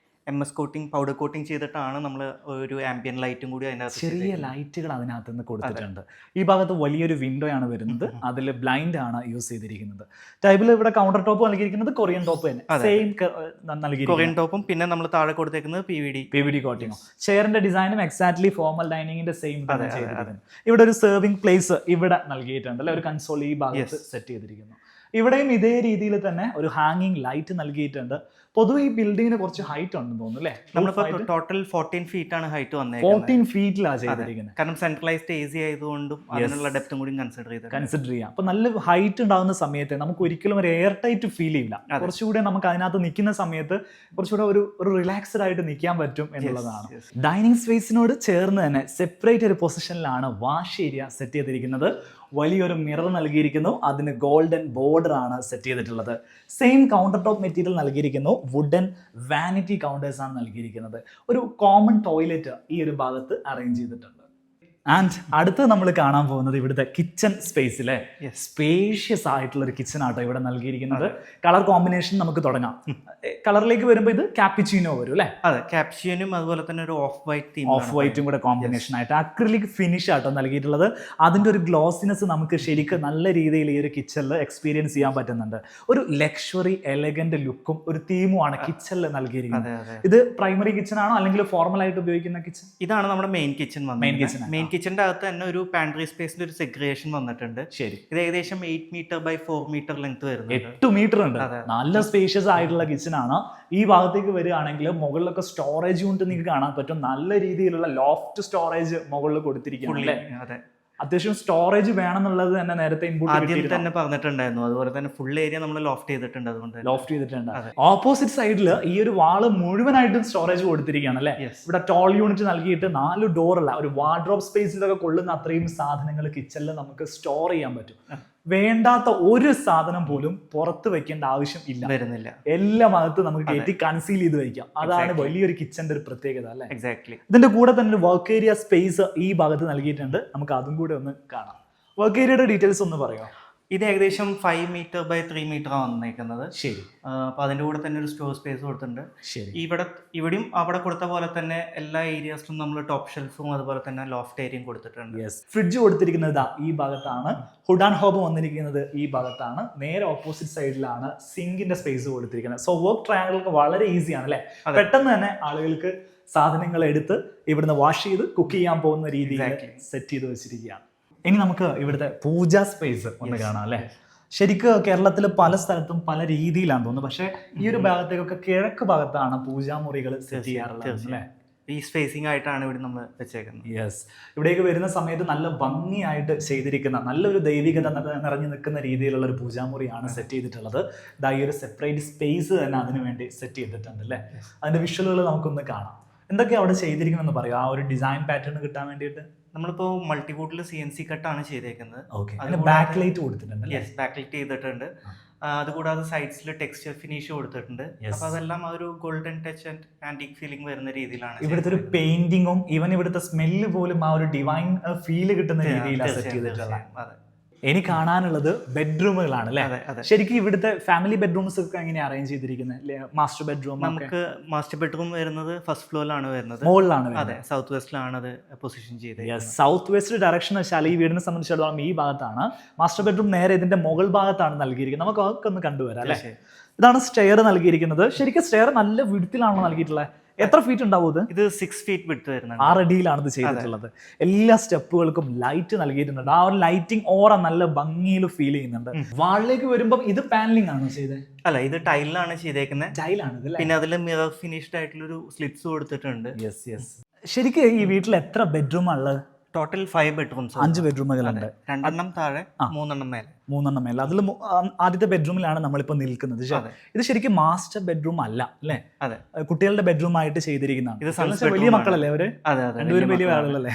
MS കോട്ടിംഗ്, പൗഡർ കോട്ടിംഗ് ചെയ്തിട്ടാണ് നമ്മൾ ഒരു ആംബിയൻ ലൈറ്റും കൂടി അതിനകത്ത്, ചെറിയ ലൈറ്റുകൾ അതിനകത്ത് നിന്ന് കൊടുത്തിട്ടുണ്ട്. ഈ ഭാഗത്ത് വലിയൊരു വിൻഡോ ആണ് വരുന്നത്. അതിൽ ബ്ലൈൻഡ് ആണ് യൂസ് ചെയ്തിരിക്കുന്നത്. ടൈപ്പിൽ ഇവിടെ കൗണ്ടർ ടോപ്പ് നൽകിയിരിക്കുന്നത് കൊറിയൻ ടോപ്പ് തന്നെ, സെയിം കൊറിയൻ ടോപ്പും പിന്നെ നമ്മൾ താഴെ കൊടുത്തേക്കുന്നത് PVD കോട്ടിങ്ങോ. ചെയറിന്റെ ഡിസൈനും എക്സാക്ട്ലി ഫോർമൽ ഡൈനിങ്ങിന്റെ സെയിം തന്നെ ചെയ്തിരിക്കുന്നു. ഇവിടെ ഒരു സെർവിംഗ് പ്ലേസ് ഇവിടെ നൽകിയിട്ടുണ്ട് അല്ലെ? ഒരു കൺസോൾ ഈ ഭാഗത്ത് സെറ്റ് ചെയ്തിരിക്കുന്നു. ഇവിടെയും ഇതേ രീതിയിൽ തന്നെ ഒരു ഹാങ്ങിങ് ലൈറ്റ് നൽകിയിട്ടുണ്ട്. പൊതുവെ ഈ ബിൽഡിങ്ങിന് കുറച്ച് ഹൈറ്റ് ഉണ്ടെന്ന് തോന്നുന്നു അല്ലേ? നമ്മളിപ്പോൾ ടോട്ടൽ 14 feet ആണ് ഹൈറ്റ് വന്നേക്കുന്നത്. 14 ഫീറ്റിലാണ് ചെയ്തിരിക്കുന്നത്. കാരണം സെൻട്രലൈസ്ഡ് എ സി ആയതുകൊണ്ടും അതിനുള്ള ഡെപ്തും കൂടി കൺസിഡർ ചെയ്യാം. അപ്പൊ നല്ല ഹൈറ്റ് ഉണ്ടാകുന്ന സമയത്ത് നമുക്ക് ഒരിക്കലും ഒരു എയർ ടൈറ്റ് ഫീൽ ചെയ്യില്ല. കുറച്ചുകൂടെ നമുക്ക് അതിനകത്ത് നിൽക്കുന്ന സമയത്ത് കുറച്ചുകൂടെ ഒരു റിലാക്സ്ഡ് ആയിട്ട് നിൽക്കാൻ പറ്റും എന്നുള്ളതാണ്. ഡൈനിങ് സ്പേസിനോട് ചേർന്ന് തന്നെ സെപ്പറേറ്റ് ഒരു പൊസിഷനിലാണ് വാഷ് ഏരിയ സെറ്റ് ചെയ്തിരിക്കുന്നത്. വലിയൊരു മിറർ നൽകിയിരിക്കുന്നു, അതിന് ഗോൾഡൻ ബോർഡർ ആണ് സെറ്റ് ചെയ്തിട്ടുള്ളത്. സെയിം കൗണ്ടർ ടോപ്പ് മെറ്റീരിയൽ നൽകിയിരിക്കുന്നു, വുഡൻ വാനിറ്റി കൗണ്ടേഴ്സ് ആണ് നൽകിയിരിക്കുന്നത്. ഒരു കോമൺ ടോയ്ലറ്റ് ഈ ഒരു ഭാഗത്ത് അറേഞ്ച് ചെയ്തിട്ടുണ്ട്. ആൻഡ് അടുത്ത് നമ്മൾ കാണാൻ പോകുന്നത് ഇവിടുത്തെ കിച്ചൺ സ്പേസിലെ സ്പേഷ്യസ് ആയിട്ടുള്ള ഒരു കിച്ചൺ ആട്ടോ ഇവിടെ നൽകിയിരിക്കുന്നത്. കളർ കോമ്പിനേഷൻ നമുക്ക് തുടങ്ങാം. കളറിലേക്ക് വരുമ്പോൾ ഇത് കാപ്പിച്ചീനോ വരും അല്ലേ? അതെ, കാപ്പിച്ചീനും അതുപോലെ തന്നെ ഒരു ഓഫ് വൈറ്റും കൂടെ കോമ്പിനേഷൻ ആയിട്ട് അക്രിലിക് ഫിനിഷ് ആട്ടോ നൽകിയിട്ടുള്ളത്. അതിന്റെ ഒരു ഗ്ലോസിനെസ് നമുക്ക് ശരിക്കും നല്ല രീതിയിൽ ഈ ഒരു കിച്ചണിൽ എക്സ്പീരിയൻസ് ചെയ്യാൻ പറ്റുന്നുണ്ട്. ഒരു ലക്ഷറി എലഗന്റ് ലുക്കും ഒരു തീമുമാണ് കിച്ചണിൽ നൽകിയിരിക്കുന്നത്. ഇത് പ്രൈമറി കിച്ചൺ ആണോ അല്ലെങ്കിൽ ഫോർമൽ ആയിട്ട് ഉപയോഗിക്കുന്ന കിച്ചൺ? ഇതാണ് നമ്മുടെ മെയിൻ കിച്ചൺ. കിച്ചന്റെ അകത്ത് തന്നെ ഒരു പാൻട്രി സ്പേസിന്റെ ഒരു സെഗ്രേഷൻ വന്നിട്ടുണ്ട്. ശരി, ഇത് ഏകദേശം 8 meter by 4 meter ലെങ്ത് വരുന്നത്. 8 മീറ്റർ ഉണ്ട്. നല്ല സ്പേഷ്യസ് ആയിട്ടുള്ള കിച്ചൺ ആണ്. ഈ ഭാഗത്തേക്ക് വരികയാണെങ്കിൽ മുകളിലൊക്കെ സ്റ്റോറേജ് യൂണിറ്റ് നിങ്ങൾക്ക് കാണാൻ പറ്റും. നല്ല രീതിയിലുള്ള ലോഫ്റ്റ് സ്റ്റോറേജ് മുകളിൽ കൊടുത്തിരിക്കുകയാണ്. അതെ, അത്യാവശ്യം സ്റ്റോറേജ് വേണമെന്നുള്ളത് തന്നെ നേരത്തെ ആദ്യം തന്നെ പറഞ്ഞിട്ടുണ്ടായിരുന്നു. അതുപോലെ തന്നെ ഫുൾ ഏരിയ നമ്മൾ ലോഫ്റ്റ് ചെയ്തിട്ടുണ്ട്. അതുകൊണ്ട് ലോഫ്റ്റ് ചെയ്തിട്ടുണ്ട്. ഓപ്പോസിറ്റ് സൈഡിൽ ഈ ഒരു വാള് മുഴുവനായിട്ടും സ്റ്റോറേജ് കൊടുത്തിരിക്കുകയാണ് അല്ലെ? ഇവിടെ ടോൾ യൂണിറ്റ് നൽകിയിട്ട് 4 ഡോറുള്ള ഒരു വാർഡ്രോബ് സ്പേസിലൊക്കെ കൊള്ളുന്ന അത്രയും സാധനങ്ങൾ കിച്ചണിൽ നമുക്ക് സ്റ്റോർ ചെയ്യാൻ പറ്റും. വേണ്ടാത്ത ഒരു സാധനം പോലും പുറത്ത് വെക്കേണ്ട ആവശ്യം വരുന്നില്ല. എല്ലാം അകത്ത് നമുക്ക് കയറ്റി കൺസീൽ ചെയ്ത് വെക്കാം. അതാണ് വലിയൊരു കിച്ചന്റെ ഒരു പ്രത്യേകത അല്ലെ? എക്സാക്ട്ലി. ഇതിന്റെ കൂടെ തന്നെ ഒരു വർക്ക് ഏരിയ സ്പേസ് ഈ ഭാഗത്ത് നൽകിയിട്ടുണ്ട്. നമുക്ക് അതും കൂടെ ഒന്ന് കാണാം. വർക്ക് ഏരിയയുടെ ഡീറ്റെയിൽസ് ഒന്ന് പറയാം. ഇത് ഏകദേശം 5 meter by 3 meter ആണ് വന്നേക്കുന്നത്. ശരി. അപ്പൊ അതിന്റെ കൂടെ തന്നെ ഒരു സ്റ്റോർ സ്പേസ് കൊടുത്തിട്ടുണ്ട്. ശരി. ഇവിടെയും അവിടെ കൊടുത്ത പോലെ തന്നെ എല്ലാ ഏരിയാസിലും നമ്മൾ ടോപ്പ് ഷെൽഫും അതുപോലെ തന്നെ ലോഫ്റ്റ് ഏരിയയും കൊടുത്തിട്ടുണ്ട്. ഫ്രിഡ്ജ് കൊടുത്തിരിക്കുന്നത് ഈ ഭാഗത്താണ്. ഹുഡ് ആൻഡ് ഹോബ് വന്നിരിക്കുന്നത് ഈ ഭാഗത്താണ്. നേരെ ഓപ്പോസിറ്റ് സൈഡിലാണ് സിങ്കിന്റെ സ്പേസ് കൊടുത്തിരിക്കുന്നത്. സോ വർക്ക് ട്രയാങ്കിൾ വളരെ ഈസിയാണ് അല്ലെ? പെട്ടെന്ന് തന്നെ ആളുകൾക്ക് സാധനങ്ങൾ എടുത്ത് ഇവിടുന്ന് വാഷ് ചെയ്ത് കുക്ക് ചെയ്യാൻ പോകുന്ന രീതിയിൽ സെറ്റ് ചെയ്ത് വെച്ചിരിക്കുകയാണ്. ഇനി നമുക്ക് ഇവിടുത്തെ പൂജാ സ്പേസ് ഒന്ന് കാണാം അല്ലേ? ശരിക്കും കേരളത്തിൽ പല സ്ഥലത്തും പല രീതിയിലാണ് തോന്നുന്നത്. പക്ഷേ ഈ ഒരു ഭാഗത്തേക്കൊക്കെ കിഴക്ക് ഭാഗത്താണ് പൂജാമുറികൾ സെറ്റ് ചെയ്യാറുള്ളത് അല്ലേ? ഈ സ്പേസിംഗ് ആയിട്ടാണ് ഇവിടെ നമ്മൾ വെച്ചേക്കുന്നത്. യെസ്. ഇവിടേക്ക് വരുന്ന സമയത്ത് നല്ല ഭംഗിയായിട്ട് ചെയ്തിരിക്കുന്ന നല്ലൊരു ദൈവികത നിറഞ്ഞു നിൽക്കുന്ന രീതിയിലുള്ള ഒരു പൂജാമുറിയാണ് സെറ്റ് ചെയ്തിട്ടുള്ളത്. ഈ ഒരു സെപ്പറേറ്റ് സ്പേസ് തന്നെ അതിനു വേണ്ടി സെറ്റ് ചെയ്തിട്ടുണ്ട് അല്ലേ? അതിന്റെ വിഷ്വലുകൾ നമുക്കൊന്ന് കാണാം. എന്തൊക്കെയാണ് അവിടെ ചെയ്തിരിക്കുന്നതെന്ന് പറയാം, ആ ഒരു ഡിസൈൻ പാറ്റേൺ കിട്ടാൻ വേണ്ടിയിട്ട്. നമ്മളിപ്പോൾ മൾട്ടിവുഡിൽ CNC കട്ടാണ് ചെയ്തേക്കുന്നത്. ബാക്ക് ലൈറ്റ് കൊടുത്തിട്ടുണ്ട്. യെസ്, ബാക്ക് ലൈറ്റ് ചെയ്തിട്ടുണ്ട്. അതുകൂടാതെ സൈഡ്സിൽ ടെക്സ്ചർ ഫിനിഷ് കൊടുത്തിട്ടുണ്ട്. അപ്പൊ അതെല്ലാം ആ ഒരു golden touch and antique feeling വരുന്ന രീതിയിലാണ്. ഇവിടുത്തെ ഒരു പെയിന്റിങ്ങും ഈവൻ ഇവിടുത്തെ സ്മെല്ല് പോലും ആ ഒരു ഡിവൈൻ ഫീല് കിട്ടുന്ന രീതിയിലാണ് സെറ്റ് ചെയ്തിട്ടുള്ളത്. ഇനി കാണാനാണുള്ളത് ബെഡ്റൂമുകളാണ് അല്ലേ? ശരിക്കും ഇവിടുത്തെ ഫാമിലി ബെഡ്റൂംസ് ഒക്കെ എങ്ങനെയാണ് അറേഞ്ച് ചെയ്തിരിക്കുന്നത്? മാസ്റ്റർ ബെഡ്റൂം നമുക്ക് മാസ്റ്റർ ബെഡ്റൂം വരുന്നത് ഫസ്റ്റ് ഫ്ലോറിലാണ് വരുന്നത്. മുകളിലാണ്. അതെ, സൗത്ത് വെസ്റ്റിലാണ് അത് പൊസിഷൻ ചെയ്തത്. സൗത്ത് വെസ്റ്റ് ഡയറക്ഷൻ വെച്ചാൽ ഈ വീടിനെ സംബന്ധിച്ചിടത്തോളം ഈ ഭാഗത്താണ്. മാസ്റ്റർ ബെഡ്റൂം നേരെ ഇതിന്റെ മുകൾ ഭാഗത്താണ് നൽകിയിരിക്കുന്നത്. നമുക്ക് അതൊക്കെ ഒന്ന് കണ്ടുവരാം അല്ലേ? ഇതാണ് സ്റ്റെയർ നൽകിയിരിക്കുന്നത്. ശരിക്കും സ്റ്റെയർ നല്ല വിഡ്ത്തിലാണോ നൽകിയിട്ടുള്ളത്? എത്ര ഫീറ്റ് ഉണ്ടാവും ഇത്? 6 feet വിഡ്ത്ത് വരുന്നുണ്ട്. 6 അടിയിലാണ് ഇത് ചെയ്തിട്ടുള്ളത്. എല്ലാ സ്റ്റെപ്പുകൾക്കും ലൈറ്റ് നൽകിയിട്ടുണ്ട്. ആ ഒരു ലൈറ്റിംഗ് ഓറ നല്ല ഭംഗിയിൽ ഫീൽ ചെയ്യുന്നുണ്ട്. വാളിലേക്ക് വരുമ്പോൾ ഇത് പാനലിംഗ് ആണോ ചെയ്തത്? അല്ല, ഇത് ടൈലിലാണ് ചെയ്തേക്കുന്നത്. ടൈലാണ്. പിന്നെ അതിൽ മിറർ ഫിനിഷ്ഡ് ആയിട്ടുള്ള ഒരു സ്ലിറ്റ്സ് കൊടുത്തിട്ടുണ്ട്. ശരിക്കും ഈ വീട്ടിൽ എത്ര ബെഡ്റൂം ഉള്ളത്? Total 5 bedrooms. 5 ബെഡ്റൂമുകളുണ്ട്. 2 താഴെ, 3 മേലെ. 3 മേലെ. അതിൽ ആദ്യത്തെ ബെഡ്റൂമിലാണ് നമ്മളിപ്പോൾ നിൽക്കുന്നത്. ഇത് ശരിക്കും മാസ്റ്റർ ബെഡ്റൂം അല്ല അല്ലേ? അതെ, കുട്ടികളുടെ ബെഡ്റൂം ആയിട്ട് ചെയ്തിരിക്കുന്നതാണ്. ഇത് വലിയ മക്കളല്ലേ അവര്? രണ്ടുപേരും വലിയ ആളുകളല്ലേ?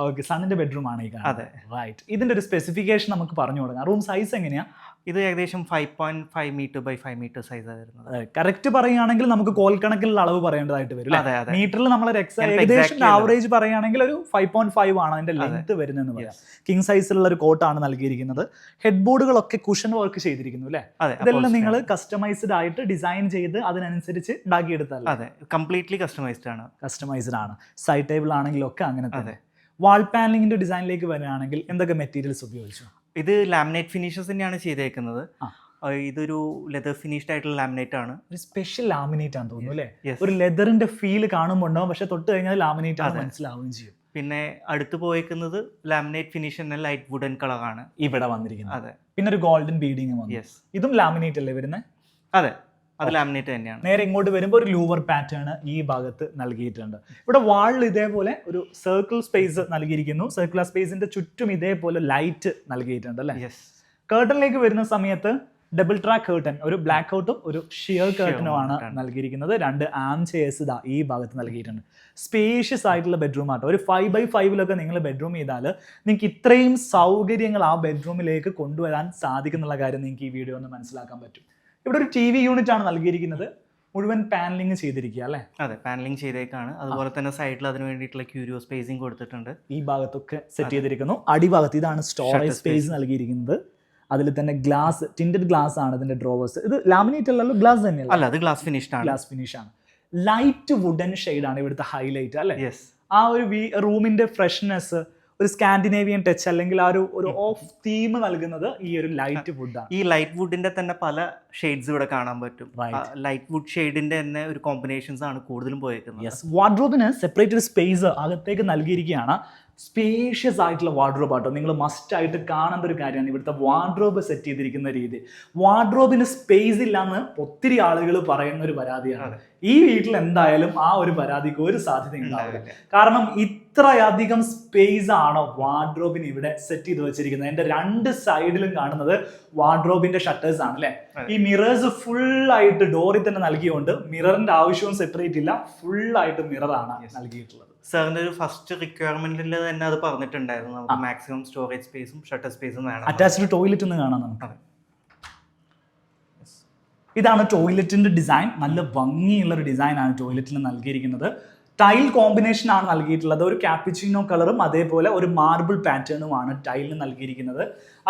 ഓക്കെ, സണ്ണിന്റെ ബെഡ്റൂം ആണ് ഈ കാണുന്നത്. റൈറ്റ്. ഇതിന്റെ ഒരു സ്പെസിഫിക്കേഷൻ നമുക്ക് പറഞ്ഞു തുടങ്ങാം. റൂം സൈസ് എങ്ങനെയാ? ഇത് ഏകദേശം 5.5 meter by 5 meter സൈസാണ് വരുന്നത്. കറക്റ്റ് പറയുകയാണെങ്കിൽ നമുക്ക് കോൽക്കണക്കിലുള്ള അളവ് പറയേണ്ടതായിട്ട് വരും. മീറ്ററിൽ നമ്മൾ ഏകദേശം ആവറേജ് പറയുകയാണെങ്കിൽ ഒരു 5.5 ആണ് അതിന്റെ ലെങ്ത് വരുന്നതെന്ന് പറയാം. കിങ് സൈസിലുള്ള ഒരു കോട്ടാണ് നൽകിയിരിക്കുന്നത്. ഹെഡ് ബോർഡുകളൊക്കെ കുഷൻ വർക്ക് ചെയ്തിരിക്കുന്നു അല്ലേ? ഇതെല്ലാം നിങ്ങൾ കസ്റ്റമൈസ്ഡ് ആയിട്ട് ഡിസൈൻ ചെയ്ത് അതിനനുസരിച്ച് ഉണ്ടാക്കിയെടുത്തല്ലേ? അതെ, കംപ്ലീറ്റ്ലി കസ്റ്റമൈസ്ഡ് ആണ്. സൈഡ് ടേബിൾ ആണെങ്കിലും ഒക്കെ അങ്ങനെ തന്നെ. വാൾ പാനലിംഗിന്റെ ഡിസൈനിലേക്ക് വരികയാണെങ്കിൽ എന്തൊക്കെ മെറ്റീരിയൽസ് ഉപയോഗിച്ചു? ഇത് ലാമിനേറ്റ് ഫിനിഷസ് തന്നെയാണ് ചെയ്തേക്കുന്നത്. ഇതൊരു ലെതർ ഫിനിഷ്ഡ് ആയിട്ടുള്ള ലാമിനേറ്റ് ആണ്. ഒരു സ്പെഷ്യൽ ലാമിനേറ്റ് ആണ് തോന്നുന്നു അല്ലേ? ഒരു ലെതറിന്റെ ഫീൽ കാണുമ്പോൾ ഉണ്ടാവും, പക്ഷെ തൊട്ട് കഴിഞ്ഞാൽ ലാമിനേറ്റ് ആണ് മനസ്സിലാവുകയും ചെയ്യും. പിന്നെ അടുത്ത് പോയേക്കുന്നത് ലാമിനേറ്റ് ഫിനിഷ് എന്ന ലൈറ്റ് വുഡൻ കളറാണ് ഇവിടെ വന്നിരിക്കുന്നത്. അതെ. പിന്നെ ഒരു ഗോൾഡൻ ബീഡിങ് വന്നു. യെസ്, ഇതും ലാമിനേറ്റ് അല്ലേ വരുന്നത്? അതെ, അത് ലാമിനേറ്റ് തന്നെയാണ്. നേരെ ഇങ്ങോട്ട് വരുമ്പോൾ ഒരു ലൂവർ പാറ്റേൺ ഈ ഭാഗത്ത് നൽകിയിട്ടുണ്ട്. ഇവിടെ വാളിൽ ഇതേപോലെ ഒരു സർക്കിൾ സ്പേസ് നൽകിയിരിക്കുന്നു. സർക്കുലർ സ്പേസിന്റെ ചുറ്റും ഇതേപോലെ ലൈറ്റ് നൽകിയിട്ടുണ്ട് അല്ലേ? യെസ്. കേർട്ടനിലേക്ക് വരുന്ന സമയത്ത് ഡബിൾ ട്രാക്ക് കേർട്ടൻ, ഒരു ബ്ലാക്ക് ഔട്ടും ഒരു ഷിയർ കേർട്ടനുമാണ് നൽകിയിരിക്കുന്നത്. 2 ആം ചെയർസ് ഇതാ ഈ ഭാഗത്ത് നൽകിയിട്ടുണ്ട്. സ്പേഷ്യസ് ആയിട്ടുള്ള ബെഡ്റൂം ആട്ടോ. ഒരു 5x5 നിങ്ങൾ ബെഡ്റൂം ചെയ്താൽ നിങ്ങൾക്ക് ഇത്രയും സൗകര്യങ്ങൾ ആ ബെഡ്റൂമിലേക്ക് കൊണ്ടുവരാൻ സാധിക്കുന്നുള്ള കാര്യം നിങ്ങൾക്ക് ഈ വീഡിയോ ഒന്ന് മനസ്സിലാക്കാൻ പറ്റും. ഇവിടെ ഒരു TV യൂണിറ്റ് ആണ് നൽകിയിരിക്കുന്നത്. മുഴുവൻ പാനലിംഗ് ചെയ്തിരിക്കുക അല്ലേ? അതെ, പാനലിംഗ് ചെയ്തേക്കാണ്. അതുപോലെ തന്നെ സൈഡിൽ അതിന് വേണ്ടിയിട്ടുള്ള ക്യൂരിയോ സ്പേസിംഗ് കൊടുത്തിട്ടുണ്ട്. ഈ ഭാഗത്തൊക്കെ സെറ്റ് ചെയ്തിരിക്കുന്നു. അടിഭാഗത്ത് ഇതാണ് സ്റ്റോറേജ് സ്പേസ് നൽകിയിരിക്കുന്നത്. അതിൽ തന്നെ ഗ്ലാസ്, ടിൻറ്റഡ് ഗ്ലാസ് ആണ് ഇതിന്റെ ഡ്രോവേഴ്സ്. ഇത് ലാമിനേറ്റ് അല്ലല്ലോ, ഗ്ലാസ് തന്നെയല്ല? അല്ല, അത് ഗ്ലാസ് ഫിനിഷ്ഡ് ആണ്. ഗ്ലാസ് ഫിനിഷ് ആണ്. ലൈറ്റ് വുഡൻ ഷെയ്ഡ് ആണ് ഇവിടുത്തെ ഹൈലൈറ്റ് അല്ലേ? യെസ്. ആ ഒരു റൂമിന്റെ ഫ്രഷ്നെസ്, ഒരു സ്കാൻഡിനേവിയൻ ടച്ച് അല്ലെങ്കിൽ ആ ഒരു ഓഫ് തീം നൽകുന്നത് ഈ ഒരു ലൈറ്റ് വുഡാണ്. ഈ ലൈറ്റ് വുഡിന്റെ തന്നെ പല ഷെയ്ഡ്സ് ഇവിടെ കാണാൻ പറ്റും. ലൈറ്റ് വുഡ് ഷെയ്ഡിന്റെ തന്നെ ഒരു കോമ്പിനേഷൻസ് ആണ് കൂടുതലും പോയേക്കുന്നത്. വാർഡ്രോബിന് സെപ്പറേറ്റ് ഒരു സ്പേസ് അകത്തേക്ക് നൽകിയിരിക്കുകയാണ്. സ്പേഷ്യസ് ആയിട്ടുള്ള വാർഡ്രോബ് ആട്ടോ. നിങ്ങൾ മസ്റ്റ് ആയിട്ട് കാണേണ്ട ഒരു കാര്യമാണ് ഇവിടുത്തെ വാർഡ്രോബ് സെറ്റ് ചെയ്തിരിക്കുന്ന രീതി. വാർഡ്രോബിന് സ്പേസ് ഇല്ലാന്ന് ഒത്തിരി ആളുകൾ പറയുന്ന ഒരു പരാതിയാണ്. ഈ വീട്ടിൽ എന്തായാലും ആ ഒരു പരാതിക്ക് ഒരു സാധ്യത ഉണ്ടാവില്ല. കാരണം ഇത്രയധികം സ്പേസ് ആണ് വാർഡ്രോബിന് ഇവിടെ സെറ്റ് ചെയ്ത് വെച്ചിരിക്കുന്നത്. എൻ്റെ 2 സൈഡിലും കാണുന്നത് വാർഡ്രോബിന്റെ ഷട്ടേഴ്സ് ആണ് അല്ലേ? ഈ മിറേഴ്സ് ഫുൾ ആയിട്ട് ഡോറിൽ തന്നെ നൽകിയോണ്ട് മിററിന്റെ ആവശ്യവും സെപ്പറേറ്റ് ഇല്ല, ഫുൾ ആയിട്ട് മിററാണ് നൽകിയിട്ടുള്ളത്. സാറിന്റെ ഒരു ഫസ്റ്റ് റിക്വയർമെന്റിൽ തന്നെ അത് പറഞ്ഞിട്ടുണ്ടായിരുന്നു, നമുക്ക് മാക്സിമം സ്റ്റോറേജ് സ്പേസും ഷട്ടർ സ്പേസും വേണം. അറ്റാച്ച്ഡ് ടോയ്ലറ്റ് ഒന്ന് കാണാം നമുക്ക്. ഇതാണ് ടോയ്ലറ്റിന്റെ ഡിസൈൻ. നല്ല ഭംഗിയുള്ള ഒരു ഡിസൈൻ ആണ് ടോയ്ലറ്റിന് നൽകിയിരിക്കുന്നത്. ടൈൽ കോമ്പിനേഷൻ ആണ് നൽകിയിട്ടുള്ളത്. ഒരു ക്യാപ്പിച്ചിനോ കളറും അതേപോലെ ഒരു മാർബിൾ പാറ്റേണുമാണ് ടൈലിന് നൽകിയിരിക്കുന്നത്.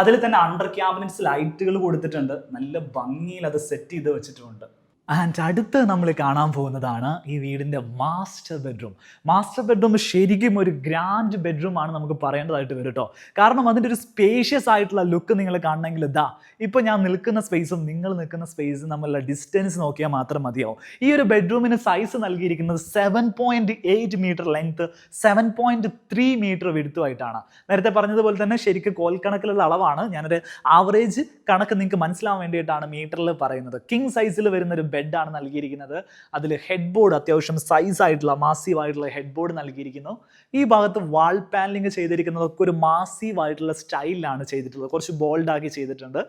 അതിൽ തന്നെ അണ്ടർ ക്യാബിനറ്റ്സ് ലൈറ്റുകൾ കൊടുത്തിട്ടുണ്ട്. നല്ല ഭംഗിയിൽ അത് സെറ്റ് ചെയ്ത് വെച്ചിട്ടുണ്ട്. ആൻഡ് അടുത്ത് നമ്മൾ കാണാൻ പോകുന്നതാണ് ഈ വീടിൻ്റെ മാസ്റ്റർ ബെഡ്റൂം. മാസ്റ്റർ ബെഡ്റൂം ശരിക്കും ഒരു ഗ്രാൻഡ് ബെഡ്റൂം ആണ് നമുക്ക് പറയേണ്ടതായിട്ട് വരും കേട്ടോ. കാരണം അതിൻ്റെ ഒരു സ്പേഷ്യസ് ആയിട്ടുള്ള ലുക്ക് നിങ്ങൾ കാണണമെങ്കിൽ ഇതാ ഇപ്പോൾ ഞാൻ നിൽക്കുന്ന സ്പേസും നിങ്ങൾ നിൽക്കുന്ന സ്പേസും തമ്മിലുള്ള ഡിസ്റ്റൻസ് നോക്കിയാൽ മാത്രം മതിയാവും. ഈ ഒരു ബെഡ്റൂമിന് സൈസ് നൽകിയിരിക്കുന്നത് 7.8 മീറ്റർ ലെങ്ത്, 7.3 മീറ്റർ വിടുത്തുമായിട്ടാണ്. നേരത്തെ പറഞ്ഞതുപോലെ തന്നെ ശരിക്കും കോൽക്കണക്കിലുള്ള അളവാണ്. ഞാനൊരു ആവറേജ് കണക്ക് നിങ്ങൾക്ക് മനസ്സിലാവാൻ വേണ്ടിയിട്ടാണ് മീറ്ററിൽ പറയുന്നത്. കിങ് സൈസിൽ വരുന്നൊരു ബെഡാണ് നൽകിയിരിക്കുന്നത്. അതിൽ ഹെഡ് ബോർഡ് അത്യാവശ്യം സൈസ് ആയിട്ടുള്ള മാസീവ് ആയിട്ടുള്ള ഹെഡ് ബോർഡ് നൽകിയിരിക്കുന്നു. ഈ ഭാഗത്ത് വാൾ പാനലിംഗ് ചെയ്തിരിക്കുന്നതൊക്കെ ഒരു മാസീവ് ആയിട്ടുള്ള സ്റ്റൈലിലാണ് ചെയ്തിട്ടുള്ളത്. കുറച്ച് ബോൾഡാക്കി ചെയ്തിട്ടുണ്ട്.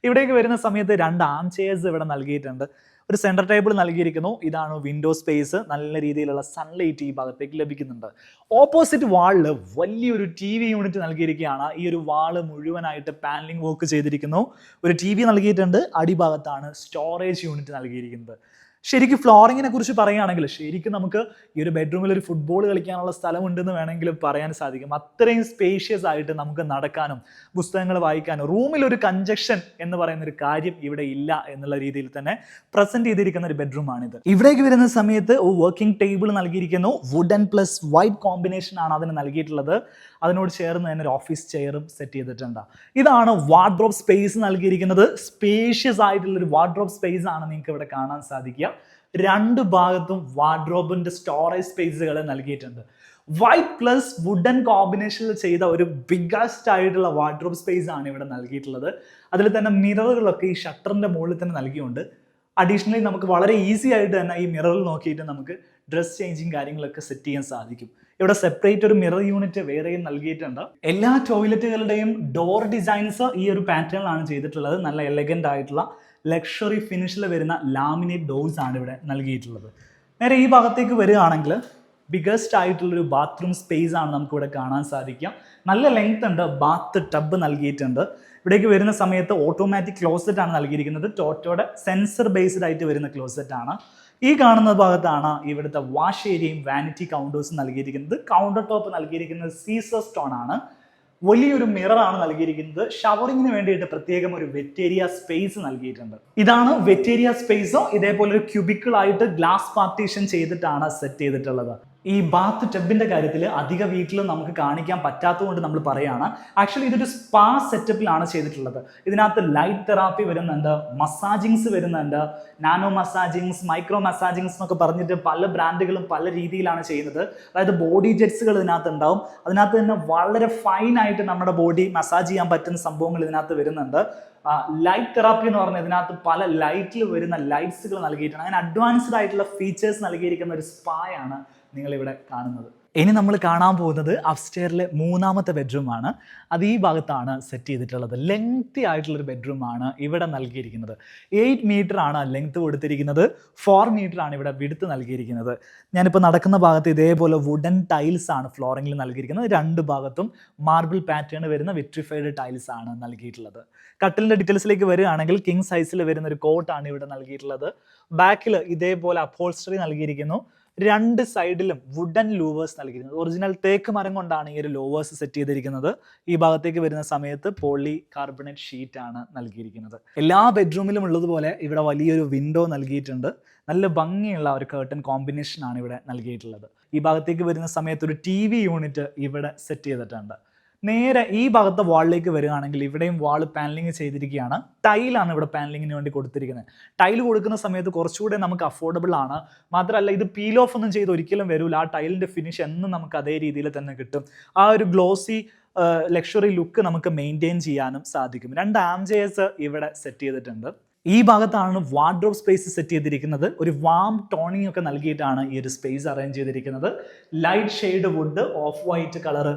ഇവിടേക്ക് വരുന്ന സമയത്ത് 2 ആം ചെയർസ് ഇവിടെ നൽകിയിട്ടുണ്ട്. ഒരു സെൻറ്റർ ടേബിൾ നൽകിയിരിക്കുന്നു. ഇതാണ് വിൻഡോ സ്പേസ്. നല്ല രീതിയിലുള്ള സൺലൈറ്റ് ഈ ഭാഗത്തേക്ക് ലഭിക്കുന്നുണ്ട്. ഓപ്പോസിറ്റ് വാളിൽ വലിയൊരു TV യൂണിറ്റ് നൽകിയിരിക്കുകയാണ്. ഈ ഒരു വാള് മുഴുവനായിട്ട് പാനലിംഗ് വർക്ക് ചെയ്തിരിക്കുന്നു. ഒരു TV നൽകിയിട്ടുണ്ട്. അടിഭാഗത്താണ് സ്റ്റോറേജ് യൂണിറ്റ് നൽകിയിരിക്കുന്നത്. ശരിക്കും ഫ്ലോറിങ്ങിനെ കുറിച്ച് പറയുകയാണെങ്കിൽ ശരിക്കും നമുക്ക് ഈ ഒരു ബെഡ്റൂമിൽ ഒരു ഫുട്ബോൾ കളിക്കാനുള്ള സ്ഥലമുണ്ടെന്ന് വേണമെങ്കിൽ പറയാൻ സാധിക്കും. അത്രയും സ്പേഷ്യസ് ആയിട്ട് നമുക്ക് നടക്കാനും പുസ്തകങ്ങൾ വായിക്കാനും റൂമിൽ ഒരു കൺജക്ഷൻ എന്ന് പറയുന്ന ഒരു കാര്യം ഇവിടെ ഇല്ല എന്നുള്ള രീതിയിൽ തന്നെ പ്രസന്റ് ചെയ്തിരിക്കുന്ന ഒരു ബെഡ്റൂമാണിത്. ഇവിടേക്ക് വരുന്ന സമയത്ത് വർക്കിംഗ് ടേബിൾ നൽകിയിരിക്കുന്നു. വുഡൻ പ്ലസ് വൈറ്റ് കോമ്പിനേഷൻ ആണ് അതിന് നൽകിയിട്ടുള്ളത്. അതിനോട് ചേർന്ന് തന്നെ ഒരു ഓഫീസ് ചെയറും സെറ്റ് ചെയ്തിട്ടുണ്ട്. ഇതാണ് വാർഡ്രോബ് സ്പേസ് നൽകിയിരിക്കുന്നത്. സ്പേഷ്യസ് ആയിട്ടുള്ളൊരു വാർഡ്രോബ് സ്പേസ് ആണ് നിങ്ങൾക്ക് ഇവിടെ കാണാൻ സാധിക്കുക. 2 ഭാഗത്തും വാർഡ്രോബിന്റെ സ്റ്റോറേജ് സ്പേസുകൾ നൽകിയിട്ടുണ്ട്. വൈറ്റ് പ്ലസ് വുഡൻ കോമ്പിനേഷനിൽ ചെയ്ത ഒരു ബിഗ്ഗസ്റ്റ് ആയിട്ടുള്ള വാർഡ്രോബ് സ്പേസ് ആണ് ഇവിടെ നൽകിയിട്ടുള്ളത്. അതിൽ തന്നെ മിററുകളൊക്കെ ഈ ഷട്ടറിന്റെ മുകളിൽ തന്നെ നൽകിയുണ്ട്. അഡീഷണലി നമുക്ക് വളരെ ഈസി ആയിട്ട് തന്നെ ഈ മിററിൽ നോക്കിയിട്ട് നമുക്ക് ഡ്രസ് ചേഞ്ചിങ് കാര്യങ്ങളൊക്കെ സെറ്റ് ചെയ്യാൻ സാധിക്കും. ഇവിടെ സെപ്പറേറ്റ് ഒരു മിറർ യൂണിറ്റ് വേറെയും നൽകിയിട്ടുണ്ട്. എല്ലാ ടോയ്ലറ്റുകളുടെയും ഡോർ ഡിസൈൻസ് ഈ ഒരു പാറ്റേണിലാണ് ചെയ്തിട്ടുള്ളത്. നല്ല എലഗന്റ് ആയിട്ടുള്ള ലക്ഷറി ഫിനിഷിൽ വരുന്ന ലാമിനേറ്റ് ഡോർസ് ആണ് ഇവിടെ നൽകിയിട്ടുള്ളത്. നേരെ ഈ ഭാഗത്തേക്ക് വരികയാണെങ്കിൽ ബിഗസ്റ്റ് ആയിട്ടുള്ളൊരു ബാത്റൂം സ്പേസ് ആണ് നമുക്കിവിടെ കാണാൻ സാധിക്കുക. നല്ല ലെങ്ത് ഉണ്ട്. ബാത്ത് ടബ് നൽകിയിട്ടുണ്ട്. ഇവിടേക്ക് വരുന്ന സമയത്ത് ഓട്ടോമാറ്റിക് ക്ലോസറ്റ് ആണ് നൽകിയിരിക്കുന്നത്. ടോറ്റോയുടെ സെൻസർ ബേസ്ഡ് ആയിട്ട് വരുന്ന ക്ലോസറ്റ് ആണ്. ഈ കാണുന്ന ഭാഗത്താണ് ഇവിടുത്തെ വാഷ് ഏരിയയും വാനിറ്റി കൗണ്ടേഴ്സും നൽകിയിരിക്കുന്നത്. കൗണ്ടർ ടോപ്പ് നൽകിയിരിക്കുന്നത് സീസർ സ്റ്റോൺ ആണ്. വലിയൊരു മിററാണ് നൽകിയിരിക്കുന്നത്. ഷവറിങ്ങിന് വേണ്ടിയിട്ട് പ്രത്യേകം ഒരു വെറ്റേരിയ സ്പേസ് നൽകിയിട്ടുണ്ട്. ഇതാണ് വെറ്റേരിയ സ്പേസ്. ഇതേപോലെ ഒരു ക്യൂബിക്കിൾ ആയിട്ട് ഗ്ലാസ് പാർട്ടീഷൻ ചെയ്തിട്ടാണ് സെറ്റ് ചെയ്തിട്ടുള്ളത്. ഈ ബാത്ത് ടബിന്റെ കാര്യത്തിൽ അധിക വീട്ടിൽ നമുക്ക് കാണിക്കാൻ പറ്റാത്തതുകൊണ്ട് നമ്മൾ പറയുകയാണ്. ആക്ച്വലി ഇതൊരു സ്പാ സെറ്റപ്പിലാണ് ചെയ്തിട്ടുള്ളത്. ഇതിനകത്ത് ലൈറ്റ് തെറാപ്പി വരുന്നുണ്ട്, മസാജിങ്സ് വരുന്നുണ്ട്, നാനോ മസാജിങ്സ്, മൈക്രോ മസാജിങ്സ് എന്നൊക്കെ പറഞ്ഞിട്ട് പല ബ്രാൻഡുകളും പല രീതിയിലാണ് ചെയ്യുന്നത്. അതായത് ബോഡി ജെറ്റ്സുകൾ ഇതിനകത്ത് ഉണ്ടാവും. അതിനകത്ത് തന്നെ വളരെ ഫൈനായിട്ട് നമ്മുടെ ബോഡി മസാജ് ചെയ്യാൻ പറ്റുന്ന സംഭവങ്ങൾ ഇതിനകത്ത് വരുന്നുണ്ട്. ലൈറ്റ് തെറാപ്പി എന്ന് പറഞ്ഞാൽ ഇതിനകത്ത് പല ലൈറ്റിൽ വരുന്ന ലൈറ്റ്സുകൾ നൽകിയിട്ടാണ്. അങ്ങനെ അഡ്വാൻസ്ഡ് ആയിട്ടുള്ള ഫീച്ചേഴ്സ് നൽകിയിരിക്കുന്ന ഒരു സ്പായാണ് നിങ്ങളിവിടെ കാണുന്നത്. ഇനി നമ്മൾ കാണാൻ പോകുന്നത് അപ്സ്റ്റെയറിലെ 3ാമത്തെ ബെഡ്റൂമാണ്. അത് ഈ ഭാഗത്താണ് സെറ്റ് ചെയ്തിട്ടുള്ളത്. ലെങ്തി ആയിട്ടുള്ളൊരു ബെഡ്റൂമാണ് ഇവിടെ നൽകിയിരിക്കുന്നത്. 8 മീറ്റർ ആണ് ലെങ്ത് കൊടുത്തിരിക്കുന്നത്, 4 മീറ്റർ ആണ് ഇവിടെ വിഡ്ത്ത് നൽകിയിരിക്കുന്നത്. ഞാനിപ്പോൾ നടക്കുന്ന ഭാഗത്ത് ഇതേപോലെ വുഡൻ ടൈൽസ് ആണ് ഫ്ലോറിങ്ങിൽ നൽകിയിരിക്കുന്നത്. 2 ഭാഗത്തും മാർബിൾ പാറ്റേൺ വരുന്ന വിട്രിഫൈഡ് ടൈൽസ് ആണ് നൽകിയിട്ടുള്ളത്. കട്ടിലിൻ്റെ ഡീറ്റെയിൽസിലേക്ക് വരികയാണെങ്കിൽ കിങ് സൈസിൽ വരുന്ന ഒരു കോട്ടാണ് ഇവിടെ നൽകിയിട്ടുള്ളത്. ബാക്കിൽ ഇതേപോലെ അപ്പോൾസ്റ്ററി നൽകിയിരിക്കുന്നു. 2 സൈഡിലും വുഡൻ ലൂവേഴ്സ് നൽകിയിരിക്കുന്നത്. ഒറിജിനൽ തേക്ക് മരം കൊണ്ടാണ് ഈ ഒരു ലൂവേഴ്സ് സെറ്റ് ചെയ്തിരിക്കുന്നത്. ഈ ഭാഗത്തേക്ക് വരുന്ന സമയത്ത് പോളി കാർബണേറ്റ് ഷീറ്റ് ആണ് നൽകിയിരിക്കുന്നത്. എല്ലാ ബെഡ്റൂമിലും ഉള്ളതുപോലെ ഇവിടെ വലിയൊരു വിൻഡോ നൽകിയിട്ടുണ്ട്. നല്ല ഭംഗിയുള്ള ഒരു കർട്ടൻ കോമ്പിനേഷൻ ആണ് ഇവിടെ നൽകിയിട്ടുള്ളത്. ഈ ഭാഗത്തേക്ക് വരുന്ന സമയത്ത് ഒരു TV യൂണിറ്റ് ഇവിടെ സെറ്റ് ചെയ്തിട്ടുണ്ട്. നേരെ ഈ ഭാഗത്തെ വാളിലേക്ക് വരികയാണെങ്കിൽ ഇവിടെയും വാൾ പാനലിങ് ചെയ്തിരിക്കുകയാണ്. ടൈലാണ് ഇവിടെ പാനലിങ്ങിന് വേണ്ടി കൊടുത്തിരിക്കുന്നത്. ടൈൽ കൊടുക്കുന്ന സമയത്ത് കുറച്ചുകൂടെ നമുക്ക് അഫോർഡബിൾ ആണ്. മാത്രമല്ല ഇത് പീൽ ഓഫ് ഒന്നും ചെയ്ത് ഒരിക്കലും വരില്ല. ആ ടൈലിൻ്റെ ഫിനിഷ് എന്നും നമുക്ക് അതേ രീതിയിൽ തന്നെ കിട്ടും. ആ ഒരു ഗ്ലോസി ലക്ഷറി ലുക്ക് നമുക്ക് മെയിൻറ്റെയിൻ ചെയ്യാനും സാധിക്കും. 2 ആംചെയർസ് ഇവിടെ സെറ്റ് ചെയ്തിട്ടുണ്ട്. ഈ ഭാഗത്താണ് വാർഡ്രോബ് സ്പേസ് സെറ്റ് ചെയ്തിരിക്കുന്നത്. ഒരു വാം ടോണിങ് ഒക്കെ നൽകിയിട്ടാണ് ഈ ഒരു സ്പേസ് അറേഞ്ച് ചെയ്തിരിക്കുന്നത്. Light shade wood, off white colour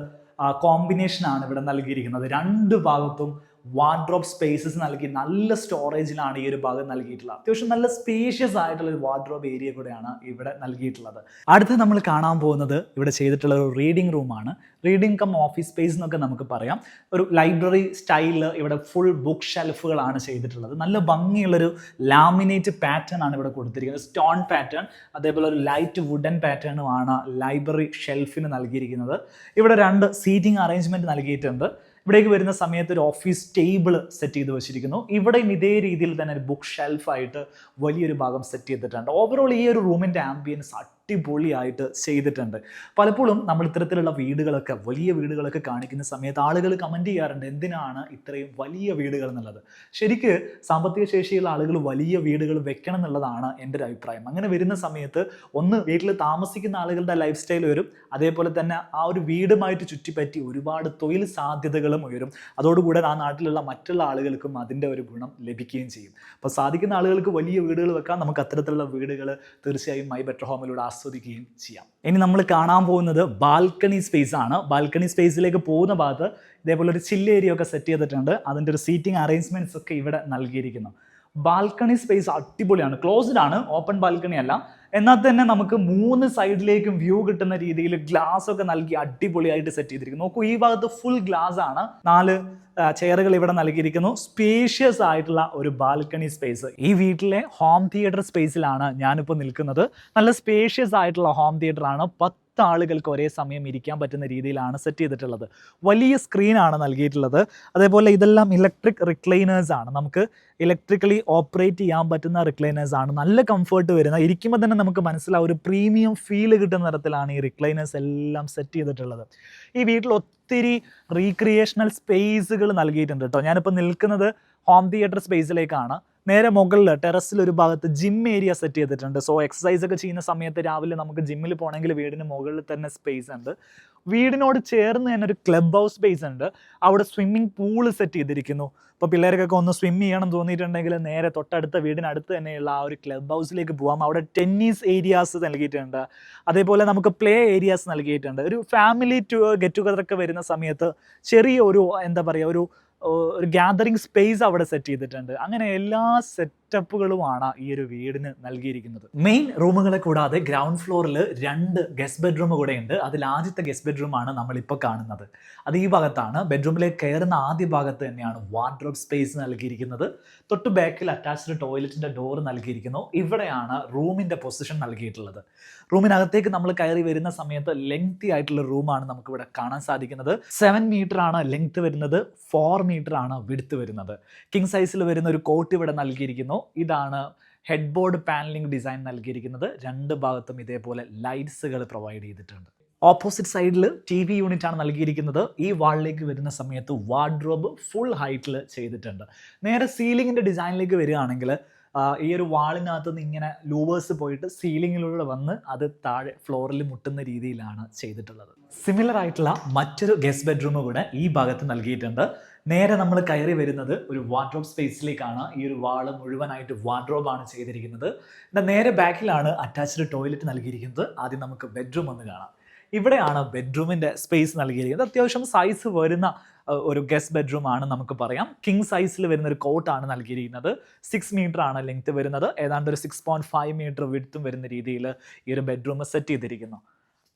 കോമ്പിനേഷനാണ് ഇവിടെ നൽകിയിരിക്കുന്നത്. 2 ഭാഗത്തും വാർഡ്രോബ് സ്പേസസ് നൽകി നല്ല സ്റ്റോറേജിലാണ് ഈ ഒരു ഭാഗം നൽകിയിട്ടുള്ളത്. അത്യാവശ്യം നല്ല സ്പേഷ്യസ് ആയിട്ടുള്ള ഒരു വാർഡ്രോബ് ഏരിയ കൂടെയാണ് ഇവിടെ നൽകിയിട്ടുള്ളത്. അടുത്ത് നമ്മൾ കാണാൻ പോകുന്നത് ഇവിടെ ചെയ്തിട്ടുള്ള ഒരു റീഡിംഗ് റൂമാണ്. റീഡിംഗ് കം ഓഫീസ് സ്പേസ് എന്നൊക്കെ നമുക്ക് പറയാം. ഒരു ലൈബ്രറി സ്റ്റൈലിൽ ഇവിടെ ഫുൾ ബുക്ക് ഷെൽഫുകളാണ് ചെയ്തിട്ടുള്ളത്. നല്ല ഭംഗിയുള്ളൊരു ലാമിനേറ്റ് പാറ്റേൺ ആണ് ഇവിടെ കൊടുത്തിരിക്കുന്നത്. സ്റ്റോൺ പാറ്റേൺ, അതേപോലെ ഒരു ലൈറ്റ് വുഡൻ പാറ്റേണുമാണ് ലൈബ്രറി ഷെൽഫിന് നൽകിയിരിക്കുന്നത്. ഇവിടെ 2 സീറ്റിംഗ് അറേഞ്ച്മെൻറ്റ് നൽകിയിട്ടുണ്ട്. ഇവിടേക്ക് വരുന്ന സമയത്ത് ഒരു ഓഫീസ് ടേബിൾ സെറ്റ് ചെയ്ത് വെച്ചിരിക്കുന്നു. ഇവിടെയും ഇതേ രീതിയിൽ തന്നെ ഒരു ബുക്ക് ഷെൽഫായിട്ട് വലിയൊരു ഭാഗം സെറ്റ് ചെയ്തിട്ടുണ്ട്. ഓവറോൾ ഈ ഒരു റൂമിൻ്റെ ആംബിയൻസ് അടിപൊളിയായിട്ട് ചെയ്തിട്ടുണ്ട്. പലപ്പോഴും നമ്മൾ ഇത്തരത്തിലുള്ള വീടുകളൊക്കെ, വലിയ വീടുകളൊക്കെ കാണിക്കുന്ന സമയത്ത് ആളുകൾ കമൻറ്റ് ചെയ്യാറുണ്ട് എന്തിനാണ് ഇത്രയും വലിയ വീടുകൾ എന്നുള്ളത്. ശരിക്ക് സാമ്പത്തിക ശേഷിയുള്ള ആളുകൾ വലിയ വീടുകൾ വെക്കണം എന്നുള്ളതാണ് എൻ്റെ ഒരു അഭിപ്രായം. അങ്ങനെ വരുന്ന സമയത്ത് ഒന്ന് വീട്ടിൽ താമസിക്കുന്ന ആളുകളുടെ ലൈഫ് സ്റ്റൈൽ വരും, അതേപോലെ തന്നെ ആ ഒരു വീടുമായിട്ട് ചുറ്റിപ്പറ്റി ഒരുപാട് തൊഴിൽ സാധ്യതകളും ഉയരും. അതോടുകൂടെ ആ നാട്ടിലുള്ള മറ്റുള്ള ആളുകൾക്കും അതിൻ്റെ ഒരു ഗുണം ലഭിക്കുകയും ചെയ്യും. അപ്പോൾ സാധിക്കുന്ന ആളുകൾക്ക് വലിയ വീടുകൾ വെക്കാം. നമുക്ക് അത്തരത്തിലുള്ള വീടുകൾ തീർച്ചയായും മൈ ബെറ്റർ ഹോമിലൂടെ ആസ്വദിക്കുകയും ചെയ്യാം. ഇനി നമ്മൾ കാണാൻ പോകുന്നത് ബാൽക്കണി സ്പേസ് ആണ്. ബാൽക്കണി സ്പേസിലേക്ക് പോകുന്ന ഭാഗത്ത് ഇതേപോലെ ഒരു ചില്ല് ഏരിയ ഒക്കെ സെറ്റ് ചെയ്തിട്ടുണ്ട്. അതിൻ്റെ ഒരു സീറ്റിംഗ് അറേഞ്ച്മെൻറ്റ്സ് ഒക്കെ ഇവിടെ നൽകിയിരിക്കുന്നു. ബാൽക്കണി സ്പേസ് അടിപൊളിയാണ്. ക്ലോസ്ഡ് ആണ്, ഓപ്പൺ ബാൽക്കണി അല്ല. എന്നാൽ തന്നെ നമുക്ക് 3 സൈഡിലേക്കും വ്യൂ കിട്ടുന്ന രീതിയിൽ ഗ്ലാസ് ഒക്കെ നൽകി അടിപൊളിയായിട്ട് സെറ്റ് ചെയ്തിരിക്കുന്നു. നോക്കൂ, ഈ ഭാഗത്ത് ഫുൾ ഗ്ലാസ് ആണ്. 4 ചെയറുകൾ ഇവിടെ നൽകിയിരിക്കുന്നു. സ്പേഷ്യസ് ആയിട്ടുള്ള ഒരു ബാൽക്കണി സ്പേസ്. ഈ വീട്ടിലെ ഹോം തിയേറ്റർ സ്പേസിലാണ് ഞാനിപ്പോൾ നിൽക്കുന്നത്. നല്ല സ്പേഷ്യസ് ആയിട്ടുള്ള ഹോം തിയേറ്റർ ആണ്. 10 ആളുകൾക്ക് ഒരേ സമയം ഇരിക്കാൻ പറ്റുന്ന രീതിയിലാണ് സെറ്റ് ചെയ്തിട്ടുള്ളത്. വലിയ സ്ക്രീനാണ് നൽകിയിട്ടുള്ളത്. അതേപോലെ ഇതെല്ലാം ഇലക്ട്രിക് റിക്ലൈനേഴ്സ് ആണ്. നമുക്ക് ഇലക്ട്രിക്കലി ഓപ്പറേറ്റ് ചെയ്യാൻ പറ്റുന്ന റിക്ലൈനേഴ്സ് ആണ്. നല്ല കംഫർട്ട് വരുന്ന, ഇരിക്കുമ്പോൾ തന്നെ നമുക്ക് മനസ്സിലാവും ഒരു പ്രീമിയം ഫീൽ കിട്ടുന്ന തരത്തിലാണ് ഈ റിക്ലൈനേഴ്സ് എല്ലാം സെറ്റ് ചെയ്തിട്ടുള്ളത്. ഈ വീട്ടിൽ ഒത്തിരി റീക്രിയേഷണൽ സ്പേസുകൾ നൽകിയിട്ടുണ്ട് കേട്ടോ. ഞാനിപ്പോൾ നിൽക്കുന്നത് ഹോം തിയേറ്റർ സ്പേസിലേക്കാണ്. നേരെ മുകളിൽ ടെറസിൽ ഒരു ഭാഗത്ത് ജിം ഏരിയ സെറ്റ് ചെയ്തിട്ടുണ്ട്. സോ എക്സസൈസ് ഒക്കെ ചെയ്യുന്ന സമയത്ത് രാവിലെ നമുക്ക് ജിമ്മിൽ പോകണമെങ്കിൽ വീടിന് മുകളിൽ തന്നെ സ്പേസ് ഉണ്ട്. വീടിനോട് ചേർന്ന് തന്നെ ഒരു ക്ലബ് ഹൗസ് സ്പേസ് ഉണ്ട്. അവിടെ സ്വിമ്മിംഗ് പൂള് സെറ്റ് ചെയ്തിരിക്കുന്നു. ഇപ്പോൾ പിള്ളേർക്കൊക്കെ ഒന്ന് സ്വിം ചെയ്യണം തോന്നിയിട്ടുണ്ടെങ്കിൽ നേരെ തൊട്ടടുത്ത വീടിനടുത്ത് തന്നെയുള്ള ആ ഒരു ക്ലബ് ഹൗസിലേക്ക് പോകാം. അവിടെ ടെന്നീസ് ഏരിയാസ് നൽകിയിട്ടുണ്ട്. അതേപോലെ നമുക്ക് പ്ലേ ഏരിയാസ് നൽകിയിട്ടുണ്ട്. ഒരു ഫാമിലി ഗെറ്റ് ടുഗദർ ഒക്കെ വരുന്ന സമയത്ത് ചെറിയ ഒരു എന്താ പറയുക, ഒരു ഗ്യാതറിംഗ് സ്പേസ് അവിടെ സെറ്റ് ചെയ്തിട്ടുണ്ട്. അങ്ങനെ എല്ലാ സെറ്റപ്പുകളുമാണ് ഈ ഒരു വീടിന് നൽകിയിരിക്കുന്നത്. മെയിൻ റൂമുകളെ കൂടാതെ ഗ്രൗണ്ട് ഫ്ലോറിൽ 2 ഗസ്റ്റ് ബെഡ്റൂം കൂടെ ഉണ്ട്. അതിൽ ആദ്യത്തെ ഗസ്റ്റ് ബെഡ്റൂമാണ് നമ്മളിപ്പോൾ കാണുന്നത്. അത് ഈ ഭാഗത്താണ്. ബെഡ്റൂമിലേക്ക് കയറുന്ന ആദ്യ ഭാഗത്ത് തന്നെയാണ് വാർഡ്രോബ് സ്പേസ് നൽകിയിരിക്കുന്നത്. തൊട്ട് ബാക്കിൽ അറ്റാച്ച്ഡ് ടോയ്ലറ്റിൻ്റെ ഡോർ നൽകിയിരിക്കുന്നു. ഇവിടെയാണ് റൂമിൻ്റെ പൊസിഷൻ നൽകിയിട്ടുള്ളത്. റൂമിനകത്തേക്ക് നമ്മൾ കയറി വരുന്ന സമയത്ത് ലെങ്തി ആയിട്ടുള്ള റൂമാണ് നമുക്കിവിടെ കാണാൻ സാധിക്കുന്നത്. 7 മീറ്റർ ആണ് ലെങ്ത് വരുന്നത്, 4 മീറ്റർ ആണ് വിഡ്ത്ത് വരുന്നത്. കിങ് സൈസിൽ വരുന്ന ഒരു കോട്ട് ഇവിടെ നൽകിയിരിക്കുന്നു. ഇതാണ് ഹെഡ് ബോർഡ് പാനലിംഗ് ഡിസൈൻ നൽകിയിരിക്കുന്നത്. രണ്ട് ഭാഗത്തും ഇതേപോലെ ലൈറ്റ്സുകൾ പ്രൊവൈഡ് ചെയ്തിട്ടുണ്ട്. ഓപ്പോസിറ്റ് സൈഡിൽ TV യൂണിറ്റ് ആണ് നൽകിയിരിക്കുന്നത്. ഈ വാളിലേക്ക് വരുന്ന സമയത്ത് വാർഡ്രോബ് ഫുൾ ഹൈറ്റിൽ ചെയ്തിട്ടുണ്ട്. നേരെ സീലിങ്ങിൻ്റെ ഡിസൈനിലേക്ക് വരികയാണെങ്കിൽ ഈ ഒരു വാളിനകത്ത് നിന്ന് ഇങ്ങനെ ലൂവേഴ്സ് പോയിട്ട് സീലിങ്ങിലൂടെ വന്ന് അത് താഴെ ഫ്ലോറിൽ മുട്ടുന്ന രീതിയിലാണ് ചെയ്തിട്ടുള്ളത്. സിമിലർ ആയിട്ടുള്ള മറ്റൊരു ഗസ്റ്റ് ബെഡ്റൂം കൂടെ ഈ ഭാഗത്ത് നൽകിയിട്ടുണ്ട്. നേരെ നമ്മൾ കയറി വരുന്നത് ഒരു വാർഡ്രോബ് സ്പേസിലേക്കാണ്. ഈ ഒരു വാള് മുഴുവനായിട്ട് വാർഡ്രോബാണ് ചെയ്തിരിക്കുന്നത്. നേരെ ബാക്കിലാണ് അറ്റാച്ച്ഡ് ടോയ്ലറ്റ് നൽകിയിരിക്കുന്നത്. ആദ്യം നമുക്ക് ബെഡ്റൂം ഒന്ന് കാണാം. ഇവിടെയാണ് ബെഡ്റൂമിൻ്റെ സ്പേസ് നൽകിയിരിക്കുന്നത്. അത്യാവശ്യം സൈസ് വരുന്ന ഒരു ഗസ്റ്റ് ബെഡ്റൂം ആണ് നമുക്ക് പറയാം. കിങ് സൈസിൽ വരുന്ന ഒരു കോട്ടാണ് നൽകിയിരിക്കുന്നത്. 6 മീറ്റർ ആണ് ലെങ്ത് വരുന്നത്. ഏതാണ്ട് ഒരു 6.5 മീറ്റർ വിഡ്ത്തും വരുന്ന രീതിയിൽ ഈ ഒരു ബെഡ്റൂം സെറ്റ് ചെയ്തിരിക്കുന്നു.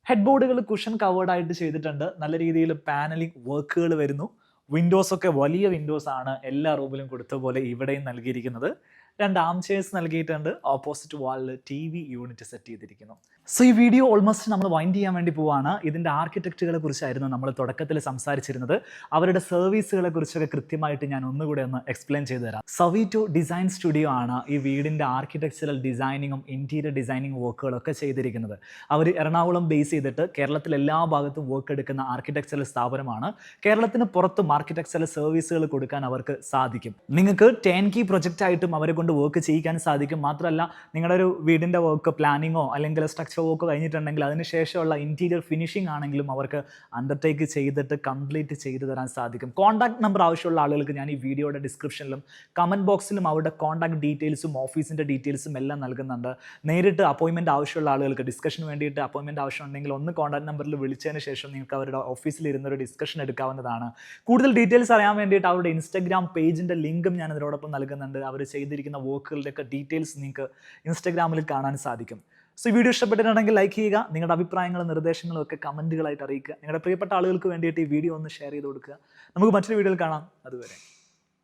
ഹെഡ് ബോർഡുകൾ കുഷൻ കവേർഡായിട്ട് ചെയ്തിട്ടുണ്ട്. നല്ല രീതിയിൽ പാനലിംഗ് വർക്കുകൾ വരുന്നു. വിൻഡോസൊക്കെ വലിയ വിൻഡോസ് ആണ് എല്ലാ റൂമിലും കൊടുത്ത പോലെ ഇവിടെയും നൽകിയിരിക്കുന്നത്. 2 ആം ചെയർസ് നൽകിയിട്ടുണ്ട്. ഓപ്പോസിറ്റ് വാളിൽ TV യൂണിറ്റ് സെറ്റ് ചെയ്തിരിക്കുന്നു. സോ ഈ വീഡിയോ ഓൾമോസ്റ്റ് നമ്മൾ വൈൻഡ് ചെയ്യാൻ വേണ്ടി പോവാണ്. ഇതിൻ്റെ ആർക്കിടെക്റ്റുകളെ കുറിച്ചായിരുന്നു നമ്മൾ തുടക്കത്തിൽ സംസാരിച്ചിരുന്നത്. അവരുടെ സർവീസുകളെ കുറിച്ചൊക്കെ കൃത്യമായിട്ട് ഞാൻ ഒന്നുകൂടെ ഒന്ന് എക്സ്പ്ലെയിൻ ചെയ്തു തരാം. സവീറ്റോ ഡിസൈൻ സ്റ്റുഡിയോ ആണ് ഈ വീടിൻ്റെ ആർക്കിടെക്ചറൽ ഡിസൈനിങ്ങും ഇൻറ്റീരിയർ ഡിസൈനിങ് വർക്കുകളൊക്കെ ചെയ്തിരിക്കുന്നത്. അവർ എറണാകുളം ബേസ് ചെയ്തിട്ട് കേരളത്തിൽ എല്ലാ ഭാഗത്തും വർക്ക് എടുക്കുന്ന ആർക്കിടെക്ചറൽ സ്ഥാപനമാണ്. കേരളത്തിന് പുറത്തും ആർക്കിടെക്ചറൽ സർവീസുകൾ കൊടുക്കാൻ അവർക്ക് സാധിക്കും. നിങ്ങൾക്ക് ടേൺകീ പ്രൊജക്റ്റ് ആയിട്ടും അവരെ കൊണ്ട് വർക്ക് ചെയ്യിക്കാൻ സാധിക്കും. മാത്രമല്ല നിങ്ങളുടെ ഒരു വീടിൻ്റെ വർക്ക് പ്ലാനിങ്ങോ അല്ലെങ്കിൽ സ്ട്രക്ചർ വർക്ക് കഴിഞ്ഞിട്ടുണ്ടെങ്കിൽ അതിനുശേഷമുള്ള ഇൻറ്റീരിയർ ഫിനിഷിംഗ് ആണെങ്കിലും അവർക്ക് അണ്ടർടേക്ക് ചെയ്തിട്ട് കംപ്ലീറ്റ് ചെയ്തു തരാൻ സാധിക്കും. കോൺടാക്ട് നമ്പർ ആവശ്യമുള്ള ആളുകൾക്ക് ഞാൻ ഈ വീഡിയോയുടെ ഡിസ്ക്രിപ്ഷനിലും കമൻറ്റ് ബോക്സിലും അവരുടെ കോൺടാക്ട് ഡീറ്റെയിൽസും ഓഫീസിൻ്റെ ഡീറ്റെയിൽസും എല്ലാം നൽകുന്നുണ്ട്. നേരിട്ട് അപ്പോയിൻമെൻറ്റ് ആവശ്യമുള്ള ആളുകൾക്ക് ഡിസ്കഷന് വേണ്ടിയിട്ട് അപ്പോയിൻമെൻറ്റ് ആവശ്യമുണ്ടെങ്കിൽ ഒന്ന് കോൺടാക്ട് നമ്പറിൽ വിളിച്ചതിന് ശേഷം നിങ്ങൾക്ക് അവരുടെ ഓഫീസിൽ ഇരുന്നൊരു ഡിസ്കഷൻ എടുക്കാവുന്നതാണ്. കൂടുതൽ ഡീറ്റെയിൽസ് അറിയാൻ വേണ്ടിയിട്ട് അവരുടെ ഇൻസ്റ്റാഗ്രാം പേജിൻ്റെ ലിങ്കും ഞാൻ ഇതിനോടൊപ്പം നൽകുന്നുണ്ട്. അവർ ചെയ്തിരിക്കുന്ന വർക്കുകളുടെയൊക്കെ ഡീറ്റെയിൽസ് നിങ്ങൾക്ക് ഇൻസ്റ്റാഗ്രാമിൽ കാണാൻ സാധിക്കും. സോ ഈ വീഡിയോ ഇഷ്ടപ്പെട്ടിട്ടുണ്ടെങ്കിൽ ലൈക്ക് ചെയ്യുക. നിങ്ങളുടെ അഭിപ്രായങ്ങളും നിർദ്ദേശങ്ങളും ഒക്കെ കമൻറ്റുകളായിട്ട് അറിയിക്കുക. നിങ്ങളുടെ പ്രിയപ്പെട്ട ആളുകൾക്ക് വേണ്ടിയിട്ട് ഈ വീഡിയോ ഒന്ന് ഷെയർ ചെയ്ത് കൊടുക്കുക. നമുക്ക് മറ്റൊരു വീഡിയോയിൽ കാണാം. അതുവരെ.